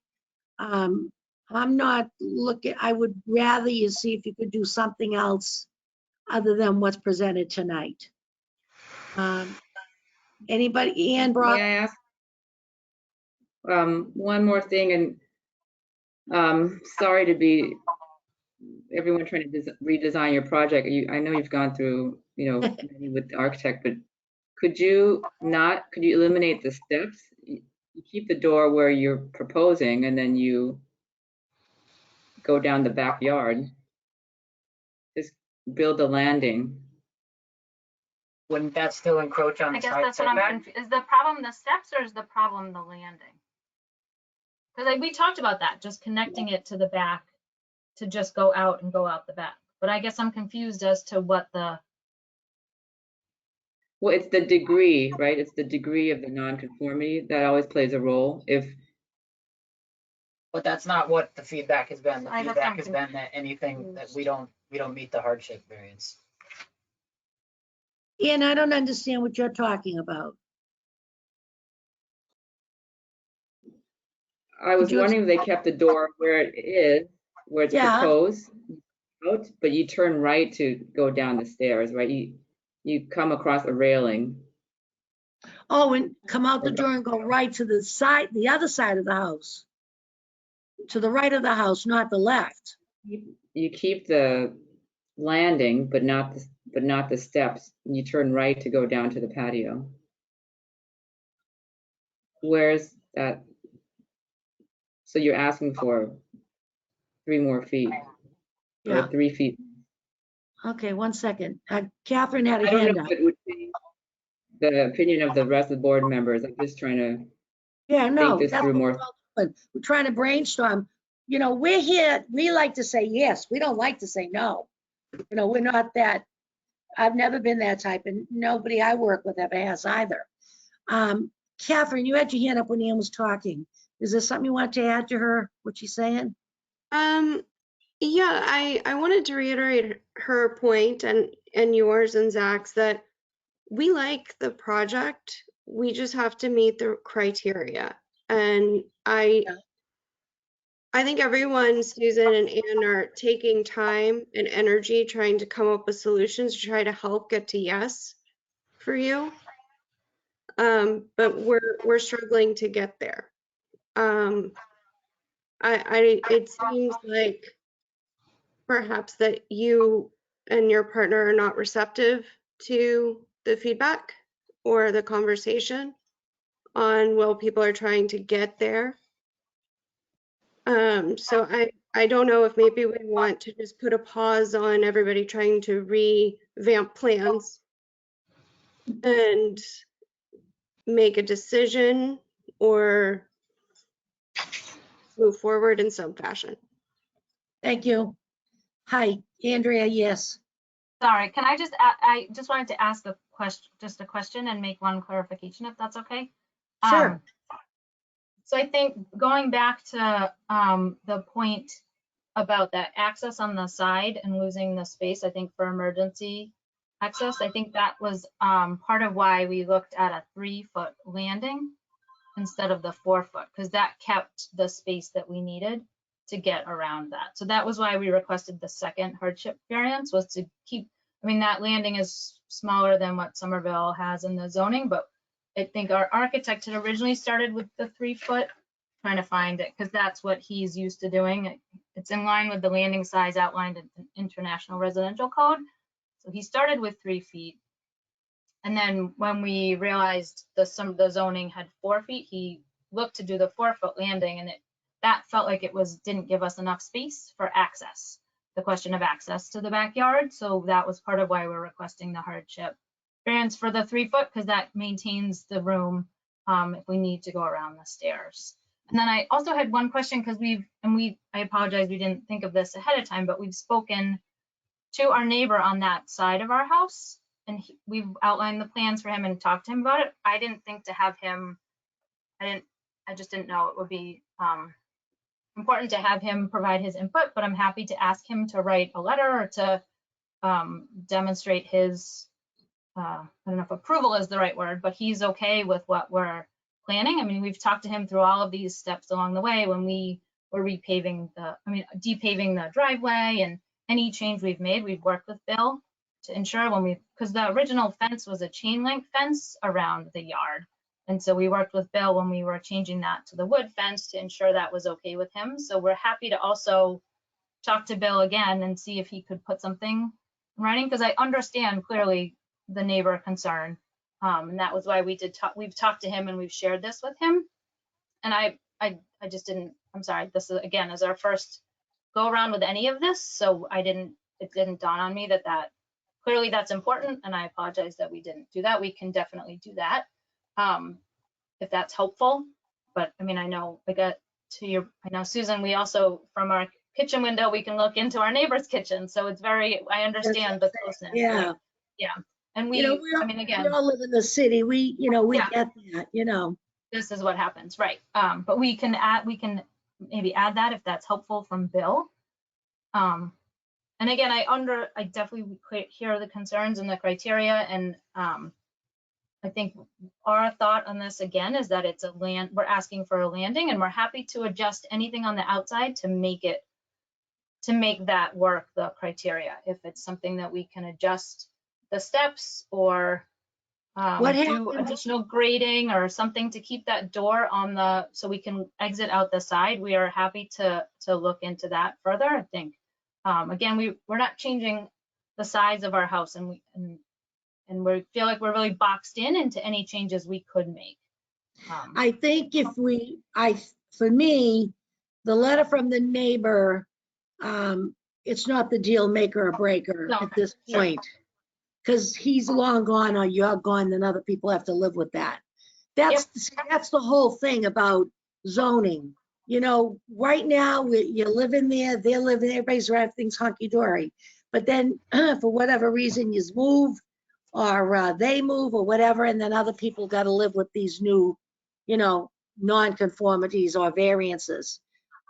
I'm not looking, I would rather you see if you could do something else other than what's presented tonight. Anybody, Ann brought, May I ask one more thing? And sorry to be everyone trying to redesign your project. I know you've gone through, many with the architect, but could you eliminate the steps? You keep the door where you're proposing, and then you go down the backyard. Just build a landing. Wouldn't that still encroach on I the guess side that's what I'm setback? confused. Is the problem the steps or is the problem the landing? Because we talked about that, just connecting it to the back to just go out and go out the back. But I guess I'm confused as to what the, Well, it's the degree, right? It's the degree of the nonconformity that always plays a role. But that's not what the feedback has been. The I guess feedback I'm has been that anything that we don't meet the hardship variance. Ann, I don't understand what you're talking about. I was Could you wondering if they kept the door where it is, where it's Yeah. proposed, out, but you turn right to go down the stairs, right? You come across a railing. Oh, and come out the door and go right to the side, the other side of the house. To the right of the house, not the left. You keep the landing, but not the steps. And you turn right to go down to the patio. Where's that? So you're asking for 3 more feet, Yeah. or 3 feet. Okay, 1 second. Catherine had a I don't hand know up. if it would change the opinion of the rest of the board members. I'm just trying to Yeah, no, this that's through what more. we're all doing. We're trying to brainstorm. We're here, we like to say yes. We don't like to say no. We're not that, I've never been that type, and nobody I work with ever has either. Catherine, you had your hand up when Ann was talking. Is there something you want to add to her, what she's saying? Yeah, I wanted to reiterate her point and yours and Zach's that we like the project. We just have to meet the criteria. And I think everyone, Susan and Ann, are taking time and energy trying to come up with solutions to try to help get to yes for you. But we're struggling to get there. It seems like perhaps that you and your partner are not receptive to the feedback or the conversation on, well, people are trying to get there. So I don't know if maybe we want to just put a pause on everybody trying to revamp plans and make a decision or move forward in some fashion. Thank you. Hi, Andrea, yes. sorry, can I just, I just wanted to ask a question and make one clarification if that's okay? Sure. So I think going back to the point about that access on the side and losing the space, I think, for emergency access. I think that was part of why we looked at a 3-foot landing instead of the 4-foot, because that kept the space that we needed to get around that. So that was why we requested the second hardship variance, was to keep, I mean, that landing is smaller than what Somerville has in the zoning, but I think our architect had originally started with the 3-foot, trying to find it, because that's what he's used to doing. It's in line with the landing size outlined in the International Residential Code. So he started with 3 feet. And then when we realized the zoning had 4 feet, he looked to do the 4-foot landing, and that felt like it didn't give us enough space for access, the question of access to the backyard. So that was part of why we're requesting the hardship variance for the 3-foot, because that maintains the room if we need to go around the stairs. And then I also had one question, because I apologize, we didn't think of this ahead of time, but we've spoken to our neighbor on that side of our house, and we've outlined the plans for him and talked to him about it. I didn't think to have him, I just didn't know it would be important to have him provide his input, but I'm happy to ask him to write a letter or to demonstrate his, I don't know if approval is the right word, but he's okay with what we're planning. I mean, we've talked to him through all of these steps along the way when we were depaving the driveway, and any change we've made, we've worked with Bill to ensure because the original fence was a chain link fence around the yard. And so we worked with Bill when we were changing that to the wood fence to ensure that was okay with him. So we're happy to also talk to Bill again and see if he could put something in writing, because I understand clearly the neighbor concern. And that was why we've talked to him and we've shared this with him. And I just didn't, I'm sorry, this is again is our first go around with any of this. So it didn't dawn on me that clearly that's important. And I apologize that we didn't do that. We can definitely do that if that's helpful. But I mean, I know Susan, we also, from our kitchen window, we can look into our neighbor's kitchen. So it's I understand the closeness. Yeah. Yeah. And We all live in the city. We get that, This is what happens, right? But we can maybe add that if that's helpful from Bill. And again, I definitely hear the concerns and the criteria, and I think our thought on this again is that it's we're asking for a landing, and we're happy to adjust anything on the outside to make that work, the criteria. If it's something that we can adjust the steps or do additional grading or something to keep that door so we can exit out the side, we are happy to look into that further. I think again, we're not changing the size of our house, and we feel like we're really boxed into any changes we could make. I think for me, the letter from the neighbor, it's not the deal maker or breaker at this point. Because he's long gone or you're gone, then other people have to live with that. That's the whole thing about zoning. Right now you're living there, they're living, everybody's around, everything's hunky-dory. But then for whatever reason you move or they move or whatever, and then other people got to live with these new, non-conformities or variances.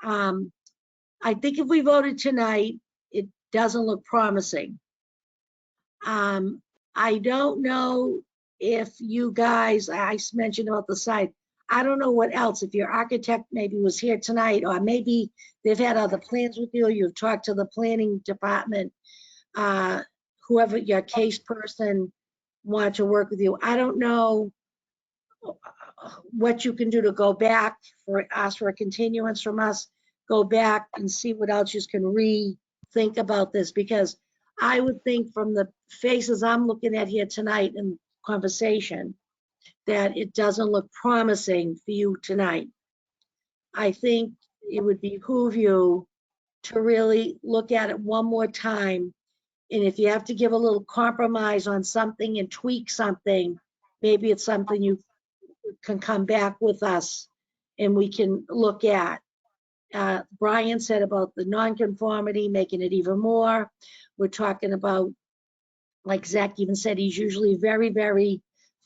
I think if we voted tonight, it doesn't look promising. I don't know if you guys, I mentioned about the site, I don't know what else, if your architect maybe was here tonight, or maybe they've had other plans with you, you've talked to the planning department, whoever your case person wanted to work with you. I don't know what you can do to go back ask for a continuance from us, go back and see what else you can rethink about this, because I would think from the faces I'm looking at here tonight in conversation that it doesn't look promising for you tonight. I think it would behoove you to really look at it one more time. And if you have to give a little compromise on something and tweak something, maybe it's something you can come back with us and we can look at. Brian said about the nonconformity, making it even more. We're talking about, like Zach even said, he's usually very, very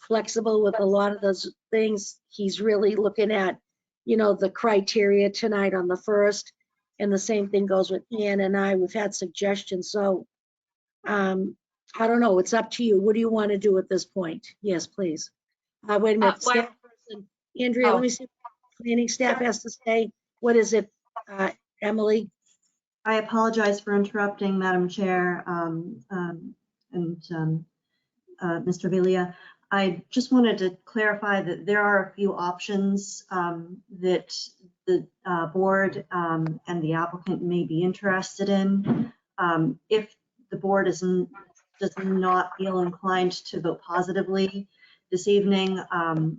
flexible with a lot of those things. He's really looking at, the criteria tonight on the first. And the same thing goes with Ian and I. We've had suggestions. So I don't know. It's up to you. What do you want to do at this point? Yes, please. Wait a minute. Well, Staff person. Andrea, let me see what planning staff has to say. What is it, Emily? I apologize for interrupting, Madam Chair, and Mr. Velia. I just wanted to clarify that there are a few options that the board and the applicant may be interested in. If the board does not feel inclined to vote positively this evening,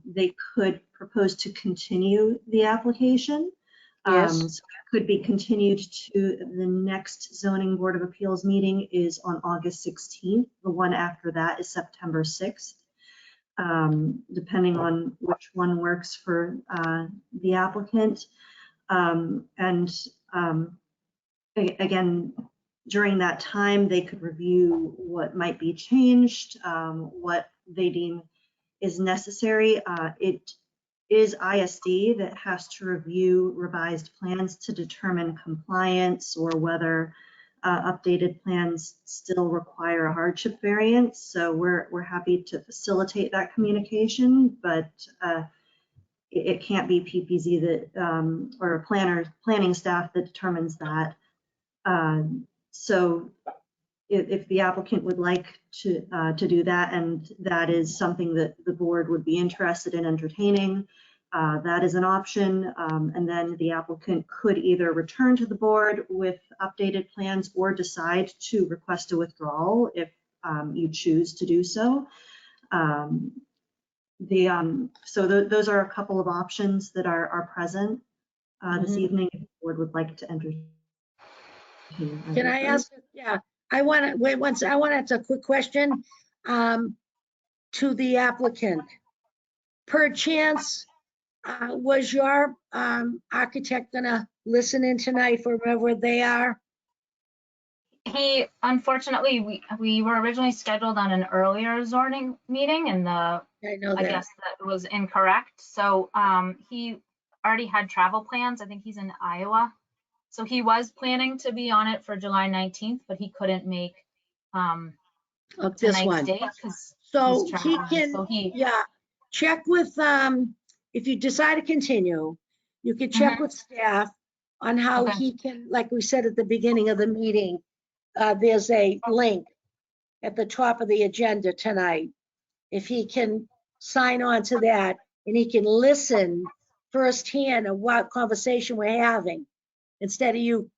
they could propose to continue the application. Yes. So it could be continued to the next zoning board of appeals meeting is on August 16th. The one after that is September 6th, depending on which one works for the applicant. Again, during that time, they could review what might be changed, what they deem is necessary. It is ISD that has to review revised plans to determine compliance or whether updated plans still require a hardship variance. So we're happy to facilitate that communication, but it can't be PPZ that or a planning staff that determines that. So if the applicant would like to do that, and that is something that the board would be interested in entertaining, that is an option. And then the applicant could either return to the board with updated plans or decide to request a withdrawal if you choose to do so. Those are a couple of options that are present this evening if the board would like to entertain. Can I ask? Yeah, I want to wait once. I want to ask a quick question to the applicant. Per chance, was your architect gonna listen in tonight for wherever they are? He, unfortunately, we were originally scheduled on an earlier zoning meeting, and I know I that. guess that was incorrect. So he already had travel plans. I think he's in Iowa. So he was planning to be on it for July 19th, but he couldn't make Of this tonight's one. date because So he's he traveling. can, So yeah, check with, if you decide to continue, you can check with staff on how Okay. he can, like we said at the beginning of the meeting, there's a link at the top of the agenda tonight. If he can sign on to that and he can listen firsthand of what conversation we're having, instead of you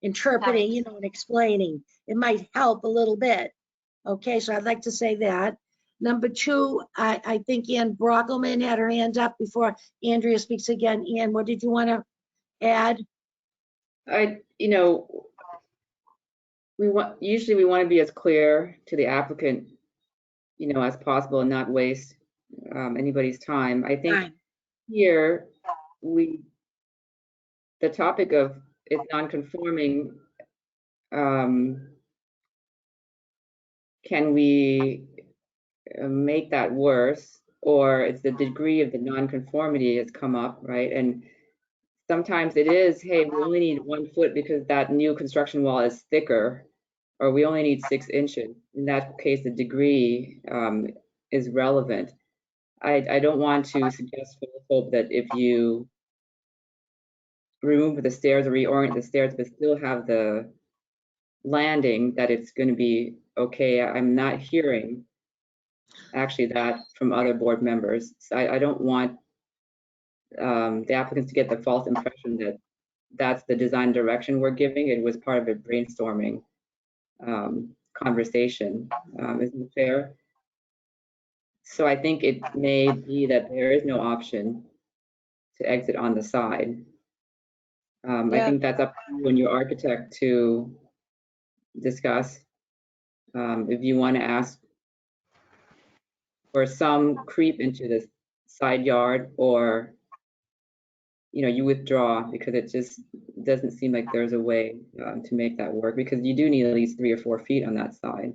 interpreting, and explaining, it might help a little bit. Okay, so I'd like to say that. Number two, I think Ann Brockelman had her hand up before Andrea speaks again. Ann, what did you want to add? Usually we want to be as clear to the applicant, as possible and not waste anybody's time. I think Fine. here the topic of it's non-conforming, can we make that worse, or it's the degree of the non-conformity has come up, right? And sometimes it is, hey, we only need 1 foot because that new construction wall is thicker, or we only need 6 inches. In that case, the degree is relevant. I don't want to suggest for hope that if you remove the stairs or reorient the stairs but still have the landing, that it's going to be okay. I'm not hearing actually that from other board members. So I don't want the applicants to get the false impression that that's the design direction we're giving. It was part of a brainstorming conversation. Isn't it fair? So I think it may be that there is no option to exit on the side. I think that's up to you and your architect to discuss. If you want to ask for some creep into the side yard, or you withdraw because it just doesn't seem like there's a way to make that work, because you do need at least 3 or 4 feet on that side.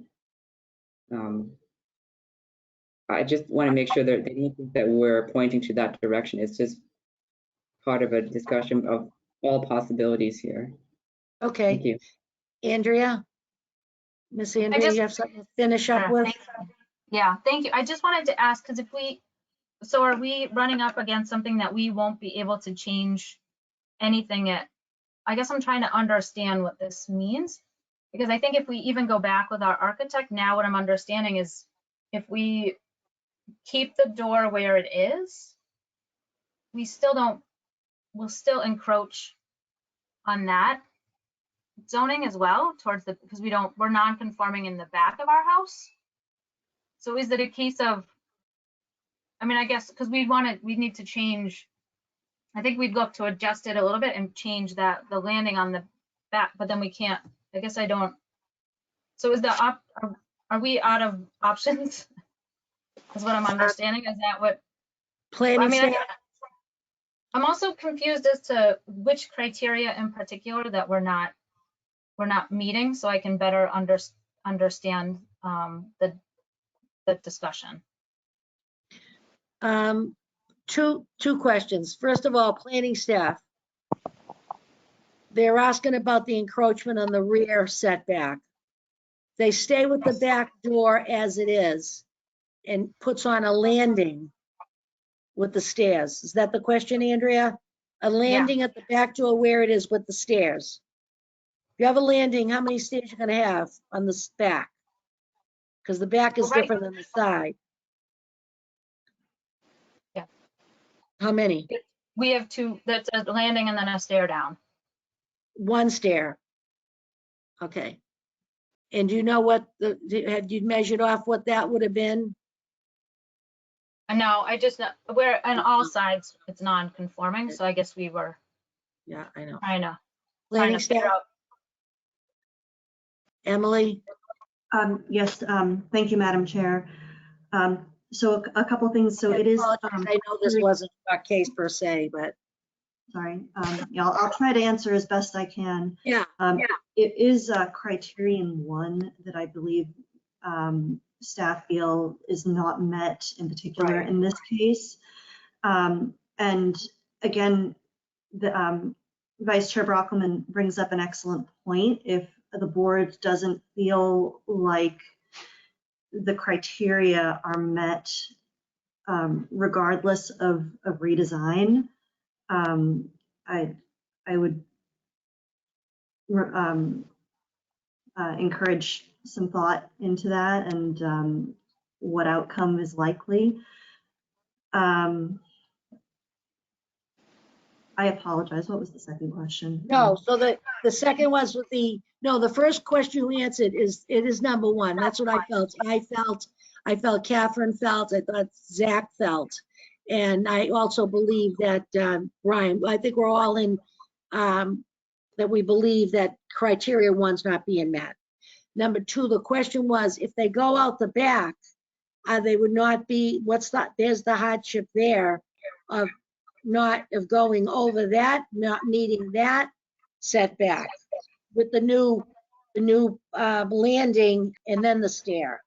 I just want to make sure that they don't think that we're pointing to that direction. It's just part of a discussion of all possibilities here. Thank Okay, you. Andrea? Miss Andrea, just- you have something to finish up Sure, with? thank you. Yeah, thank you. I just wanted to ask, because so are we running up against something that we won't be able to change anything at? I guess I'm trying to understand what this means, because I think if we even go back with our architect, now what I'm understanding is if we keep the door where it is, we'll still encroach on that zoning as well towards because we're non-conforming in the back of our house. So is it a case of, I mean, I guess, because we need to change, I think we'd look to adjust it a little bit and change the landing on the back, but then we can't, I guess I don't. So are we out of options? Is what I'm understanding. Is that what, I Planning mean, staff, I'm also confused as to which criteria in particular that we're not meeting, so I can better understand the discussion. two questions. First of all, planning staff. They're asking about the encroachment on the rear setback. They stay with the back door as it is and puts on a landing with the stairs. Is that the question, Andrea? A landing at the back door where it is with the stairs. If you have a landing, how many stairs you gonna have on the back? Because the back is Well, right. different than the side. Yeah. How many? We have two, that's a landing and then a stair down. One stair. Okay. And do you know what, had you measured off what that would have been? And no, I just, we're on all sides, it's non-conforming, so I guess we were Yeah, I know. trying to Planning figure staff, out. Emily? Yes, thank you, Madam Chair. So a couple things. So it is. I know this wasn't our case per se, but. Sorry. Yeah, I'll try to answer as best I can. Yeah. It is criterion 1 that I believe staff feel is not met in particular Right. in this case. And again, the Vice Chair Brockelman brings up an excellent point. If the board doesn't feel like the criteria are met regardless of redesign, I would encourage some thought into that and what outcome is likely. I apologize. What was the second question? No, so the second was with the first question you answered is, it is number 1. That's what I felt. I felt Catherine felt, I thought Zach felt. And I also believe that, Brian, I think we're all in, that we believe that criteria 1's not being met. Number 2, the question was, if they go out the back, they would not be, there's the hardship there of going over that, not meeting that setback with the new landing and then the stair.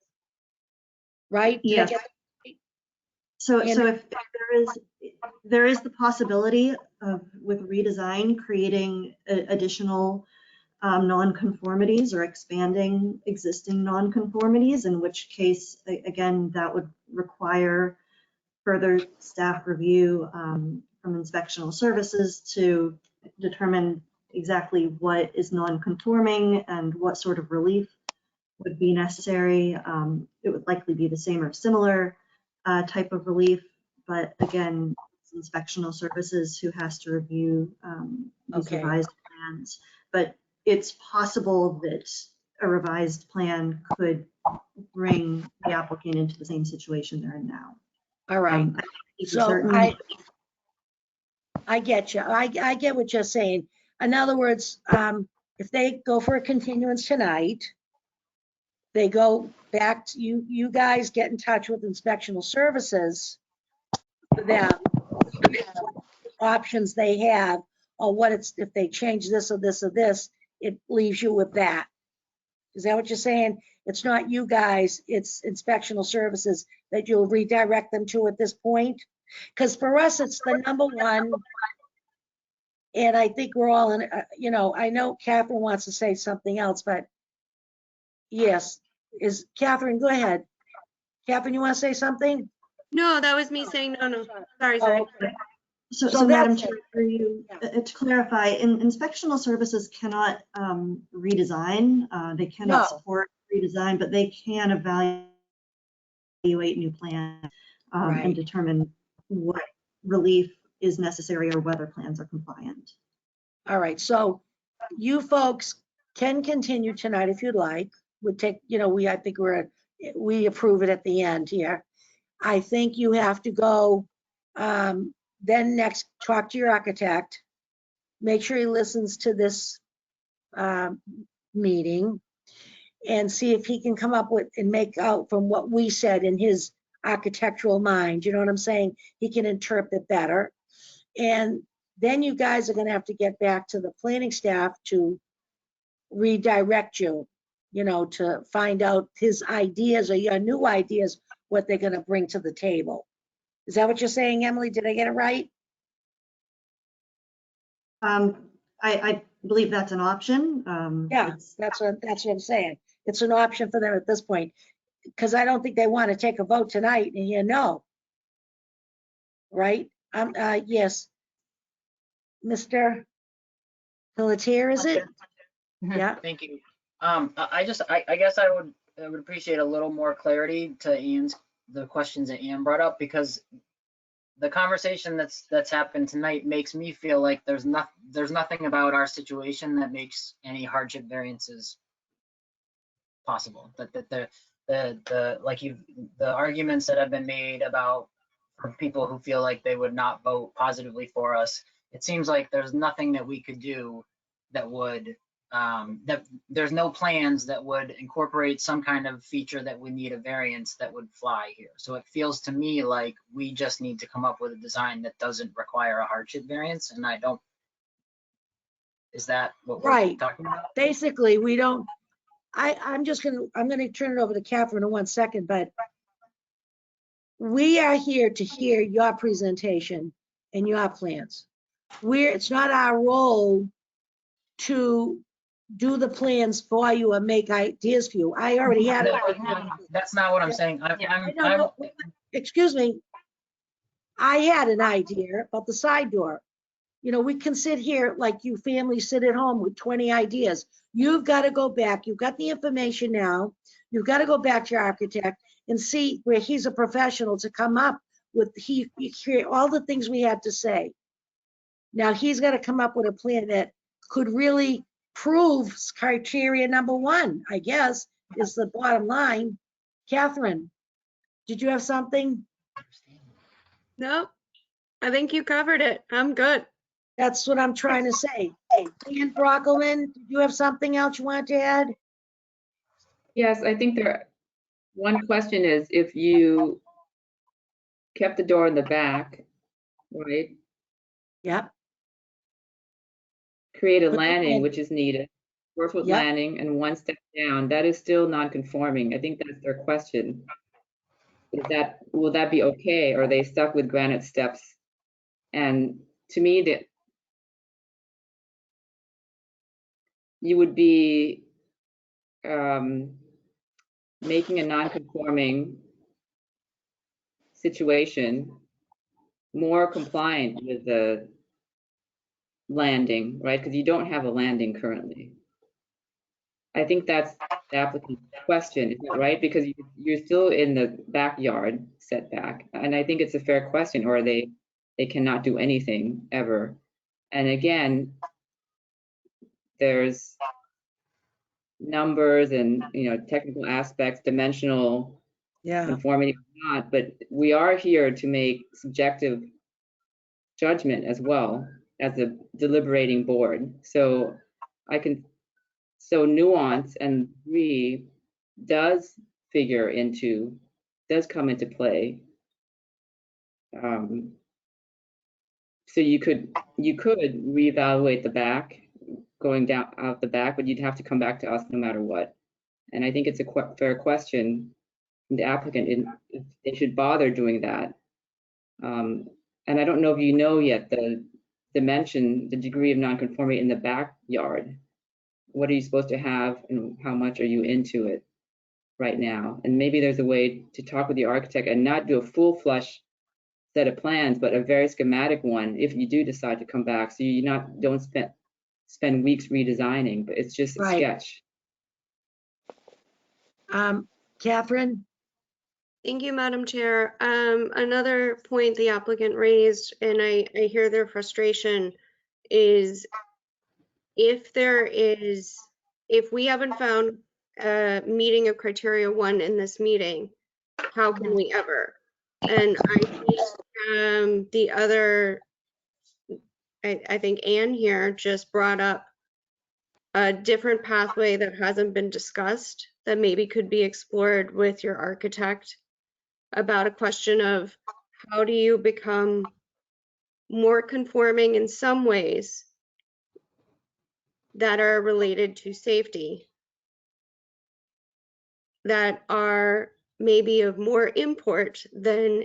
Right? Did I Yes. get- So And- if there is the possibility of, with redesign, creating additional non-conformities or expanding existing non-conformities, in which case, again, that would require further staff review from inspectional services to determine exactly what is non-conforming and what sort of relief would be necessary. It would likely be the same or similar type of relief, but again, it's inspectional services who has to review these Okay. revised plans. But it's possible that a revised plan could bring the applicant into the same situation they're in now. All right. I think So certainly- I get you. I get what you're saying. In other words, if they go for a continuance tonight, they go back to you guys get in touch with inspectional services for them, options they have, or if they change this or this or this, it leaves you with that. Is that what you're saying? It's not you guys, it's inspectional services that you'll redirect them to at this point? Because for us, it's the number 1 And I think we're all in, you know, I know Catherine wants to say something else, but yes, is Catherine, go ahead. Catherine, you want to say something? No, that was me saying no, no. Sorry, Oh, sorry. okay. So, So so Madam that's Chair, it. for you, Yeah. to clarify, inspectional services cannot redesign. They cannot No. support redesign, but they can evaluate new plans and Right. determine what relief is necessary or whether plans are compliant. All right, so you folks can continue tonight if you'd like. Would take, you know, I think we approve it at the end here. I think you have to go, then next, talk to your architect. Make sure he listens to this meeting and see if he can come up with and make out from what we said in his architectural mind, you know what I'm saying? He can interpret better. And then you guys are gonna have to get back to the planning staff to redirect you, you know, to find out his ideas or your new ideas, what they're gonna bring to the table. Is that what you're saying, Emily? Did I get it right? I believe that's an option. Yeah, It's- that's what I'm saying. It's an option for them at this point, because I don't think they want to take a vote tonight and you know. Right? Yes. Mr. Pelletier, is it? Yeah. Thank you. I guess I would appreciate a little more clarity to the questions that Ian brought up, because the conversation that's happened tonight makes me feel like there's nothing about our situation that makes any hardship variances possible. That the arguments that have been made about from people who feel like they would not vote positively for us, it seems like there's nothing that we could do that would that there's no plans that would incorporate some kind of feature that would need a variance that would fly here. So it feels to me like we just need to come up with a design that doesn't require a hardship variance, and I don't. Is that what we're Right. talking about? Basically, we don't, I'm gonna turn it over to Catherine in 1 second, but we are here to hear your presentation and your plans. It's not our role to do the plans for you or make ideas for you. I already had it. No, that's not what I'm saying. Excuse me. I had an idea about the side door. You know, we can sit here like you families sit at home with 20 ideas. You've got to go back. You've got the information now. You've got to go back to your architect and see where he's a professional to come up with all the things we had to say. Now he's got to come up with a plan that could really prove criteria number 1, I guess, is the bottom line. Catherine, did you have something? Nope. I think you covered it. I'm good. That's what I'm trying to say. Ian Brockelman, did you have something else you wanted to add? Yes, I think one question is if you kept the door in the back, right? Yep. Create a Put the landing, landing. which is needed, 4-foot Yep. landing and 1 step down, that is still non-conforming. I think that's their question. Will that be okay? Or are they stuck with granite steps? And to me, that you would be making a non-conforming situation more compliant with the landing, right? Because you don't have a landing currently. I think that's the applicant's question, is that right? Because you're still in the backyard setback, and I think it's a fair question. Or they cannot do anything ever. And again, there's numbers and technical aspects, dimensional Yeah. conformity or not, but we are here to make subjective judgment as well as a deliberating board. So nuance and degree does come into play. So you could reevaluate the back, going down out the back, but you'd have to come back to us no matter what. And I think it's a fair question from the applicant if they should bother doing that. And I don't know if you know yet the dimension, the degree of nonconformity in the backyard. What are you supposed to have and how much are you into it right now? And maybe there's a way to talk with the architect and not do a full flush set of plans, but a very schematic one if you do decide to come back. So you don't spend weeks redesigning, but it's just a Right. sketch. Catherine? Thank you, Madam Chair. Another point the applicant raised, and I hear their frustration, is if we haven't found a meeting of criteria 1 in this meeting, how can we ever? And I think the other, I think Anne here just brought up a different pathway that hasn't been discussed that maybe could be explored with your architect about a question of how do you become more conforming in some ways that are related to safety, that are maybe of more import than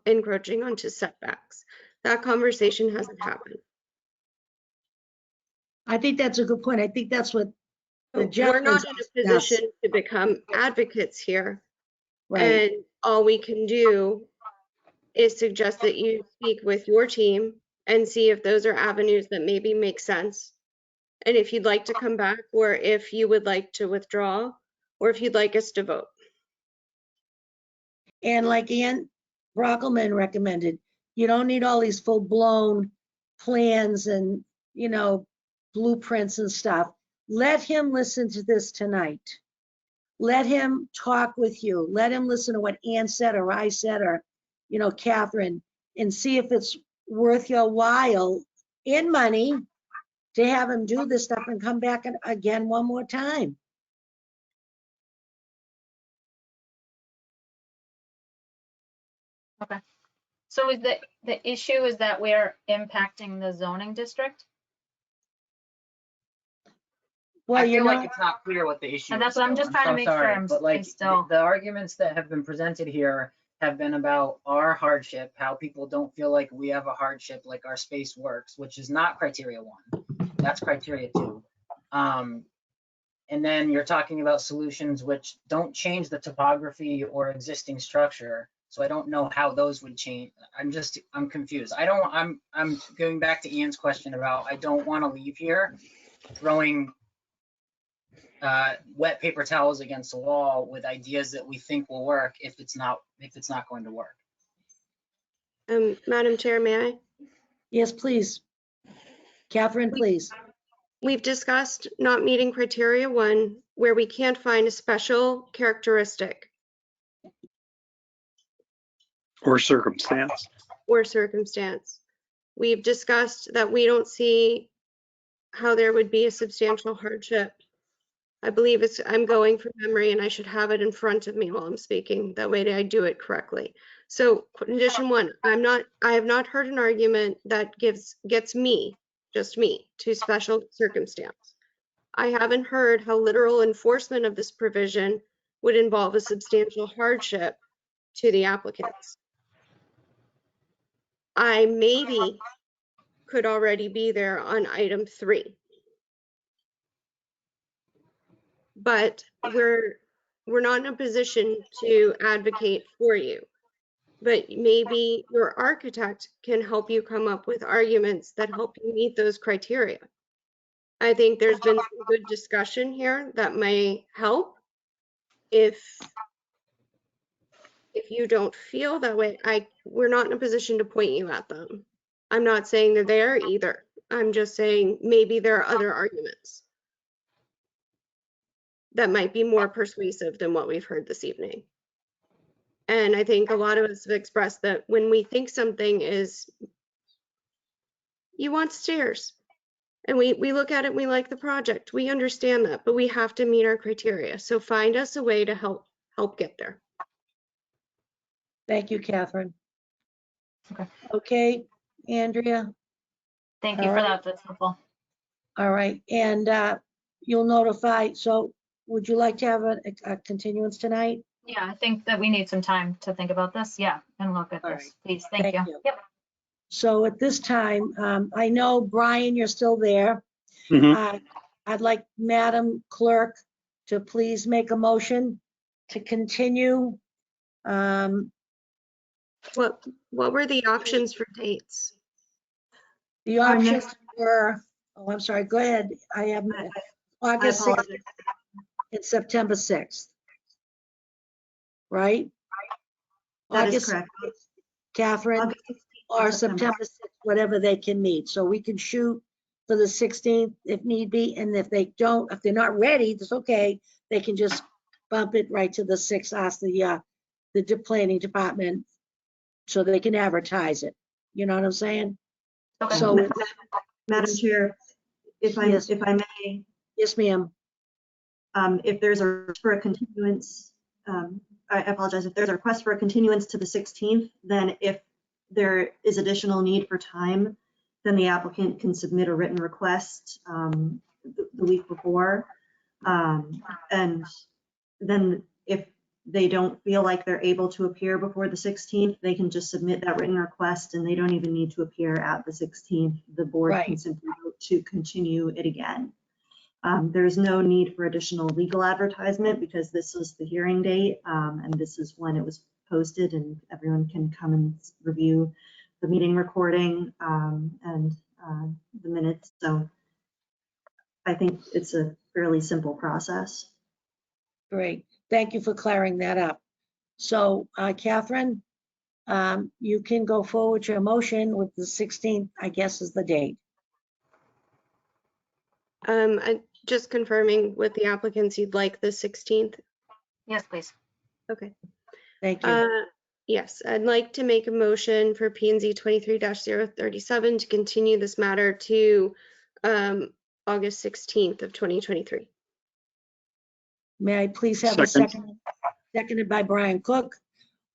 encroaching onto setbacks. That conversation hasn't happened. I think that's a good point. I think that's what the We're gentleman's not in a position discussed. to become advocates here. Right. And all we can do is suggest that you speak with your team and see if those are avenues that maybe make sense. And if you'd like to come back, or if you would like to withdraw, or if you'd like us to vote. And like Ann Brockelman recommended, you don't need all these full-blown plans and, blueprints and stuff. Let him listen to this tonight. Let him talk with you. Let him listen to what Ann said or I said or, Catherine, and see if it's worth your while in money to have him do this stuff and come back again one more time. Okay. So is the issue is that we're impacting the zoning district? Well, I feel like it's not clear what the issue is. And that's what I'm just trying to so make sure sorry, I'm But like, still. the arguments that have been presented here have been about our hardship, how people don't feel like we have a hardship, like our space works, which is not criteria 1. That's criteria 2. And then you're talking about solutions which don't change the topography or existing structure. So I don't know how those would change. I'm confused. I'm going back to Ian's question about, I don't want to leave here throwing wet paper towels against the wall with ideas that we think will work if it's not going to work. Madam Chair, may I? Yes, please. Catherine, please. We've discussed not meeting criteria 1 where we can't find a special characteristic Or circumstance. or circumstance. We've discussed that we don't see how there would be a substantial hardship. I believe I'm going from memory and I should have it in front of me while I'm speaking. That way I do it correctly. So condition 1, I have not heard an argument that gets me, just me, to special circumstance. I haven't heard how literal enforcement of this provision would involve a substantial hardship to the applicants. I maybe could already be there on item 3. But we're not in a position to advocate for you. But maybe your architect can help you come up with arguments that help you meet those criteria. I think there's been some good discussion here that may help. If you don't feel that way, we're not in a position to point you at them. I'm not saying they're there either. I'm just saying maybe there are other arguments that might be more persuasive than what we've heard this evening. And I think a lot of us have expressed that when we think something is, you want stairs, and we look at it and we like the project, we understand that, but we have to meet our criteria. So find us a way to help get there. Thank you, Catherine. Okay. Okay, Andrea. Thank you All for right. that. That's helpful. All right, and you'll notify, so would you like to have a continuance tonight? Yeah, I think that we need some time to think about this. Yeah, and look at All this, right. please. Thank you. you. Yep. So at this time, I know, Brian, you're still there. Mhm. I'd like Madam Clerk to please make a motion to continue. What were the options for dates? The Our options next- were, oh, I'm sorry, go ahead. I have I August 6th apologize. and September 6th. Right? That is August correct. 6th, Catherine, August 16th or and September 6th, whatever they can meet. So we can shoot for the 16th if need be. And if they don't, if they're not ready, that's okay. They can just bump it right to the 6th, ask the planning department so they can advertise it. You know what I'm saying? Okay. So, Madam it's- Chair, if I Yes. may, yes, ma'am. if there's a request for a continuance, I apologize, if there's a request for a continuance to the 16th, then if there is additional need for time, then the applicant can submit a written request the week before. And then if they don't feel like they're able to appear before the 16th, they can just submit that written request and they don't even need to appear at the 16th. The board can Right. simply vote to continue it again. There's no need for additional legal advertisement because this was the hearing date, and this is when it was posted, and everyone can come and review the meeting recording and the minutes. So I think it's a fairly simple process. Great. Thank you for clearing that up. So, Catherine, you can go forward to your motion with the 16th, I guess, is the date. Just confirming with the applicants, you'd like the 16th? Yes, please. Okay. Thank you. Yes, I'd like to make a motion for P and Z 23-037 to continue this matter to August 16th of 2023. May I please have a Second. second? Seconded by Brian Cook.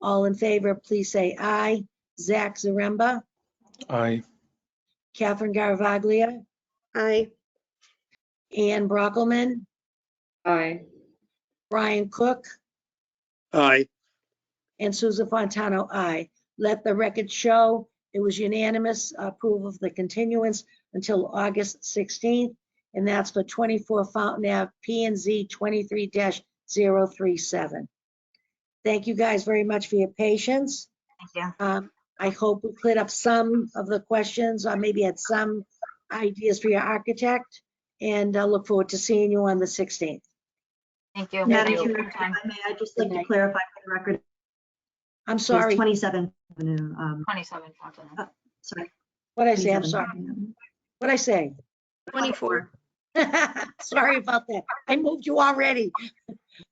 All in favor, please say aye. Zach Zaremba, Aye. Catherine Garavaglia, Aye. Ann Brockelman, Aye. Brian Cook, Aye. and Susan Fontano, aye. Let the record show it was unanimous approval of the continuance until August 16th, and that's for 24 Fountain Ave, P and Z 23-037. Thank you guys very much for your patience. Thank you. I hope we cleared up some of the questions, or maybe had some ideas for your architect, and I look forward to seeing you on the 16th. Thank you. Madam Thank you Chair, for your if time. I may, I'd just like to clarify for the record, I'm it's sorry, 27th Avenue. 27 Fountain. Sorry. what'd I say? I'm 27th sorry. Avenue. What'd I say? 24. Sorry about that. I moved you already.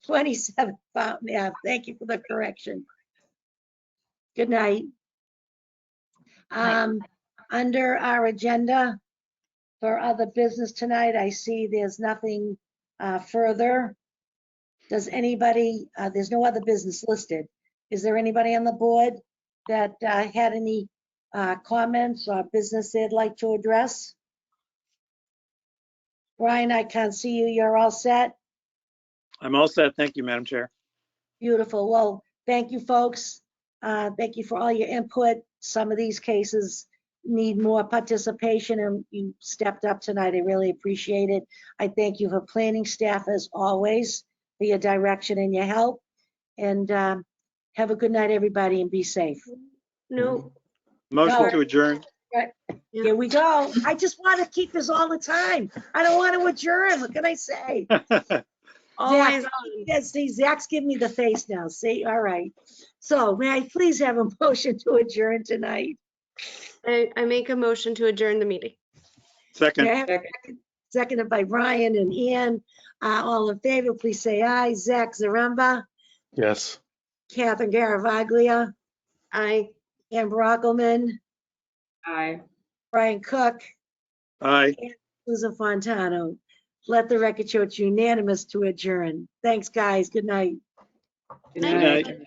27 Fountain Ave. Thank you for the correction. Good night. Night. Under our agenda for other business tonight, I see there's nothing further. Does anybody, there's no other business listed. Is there anybody on the board that had any comments or business they'd like to address? Brian, I can't see you. You're all set? I'm all set. Thank you, Madam Chair. Beautiful. Well, thank you, folks. Thank you for all your input. Some of these cases need more participation, and you stepped up tonight. I really appreciate it. I thank you for planning staff, as always, for your direction and your help. And have a good night, everybody, and be safe. No, Motion to adjourn. Here we go. I just want to keep this all the time. I don't want to adjourn. What can I say? always Zach, on. yeah, see, Zach's giving me the face now. See, all right. So may I please have a motion to adjourn tonight? I make a motion to adjourn the meeting. Second. May I have a second? Seconded by Brian and Ian. All in favor, please say aye. Zach Zaremba, Yes. Catherine Garavaglia, Aye. Ann Brockelman, Aye. Brian Cook, Aye. Susan Fontano. Let the record show it's unanimous to adjourn. Thanks, guys. Good night. Good Good night. night.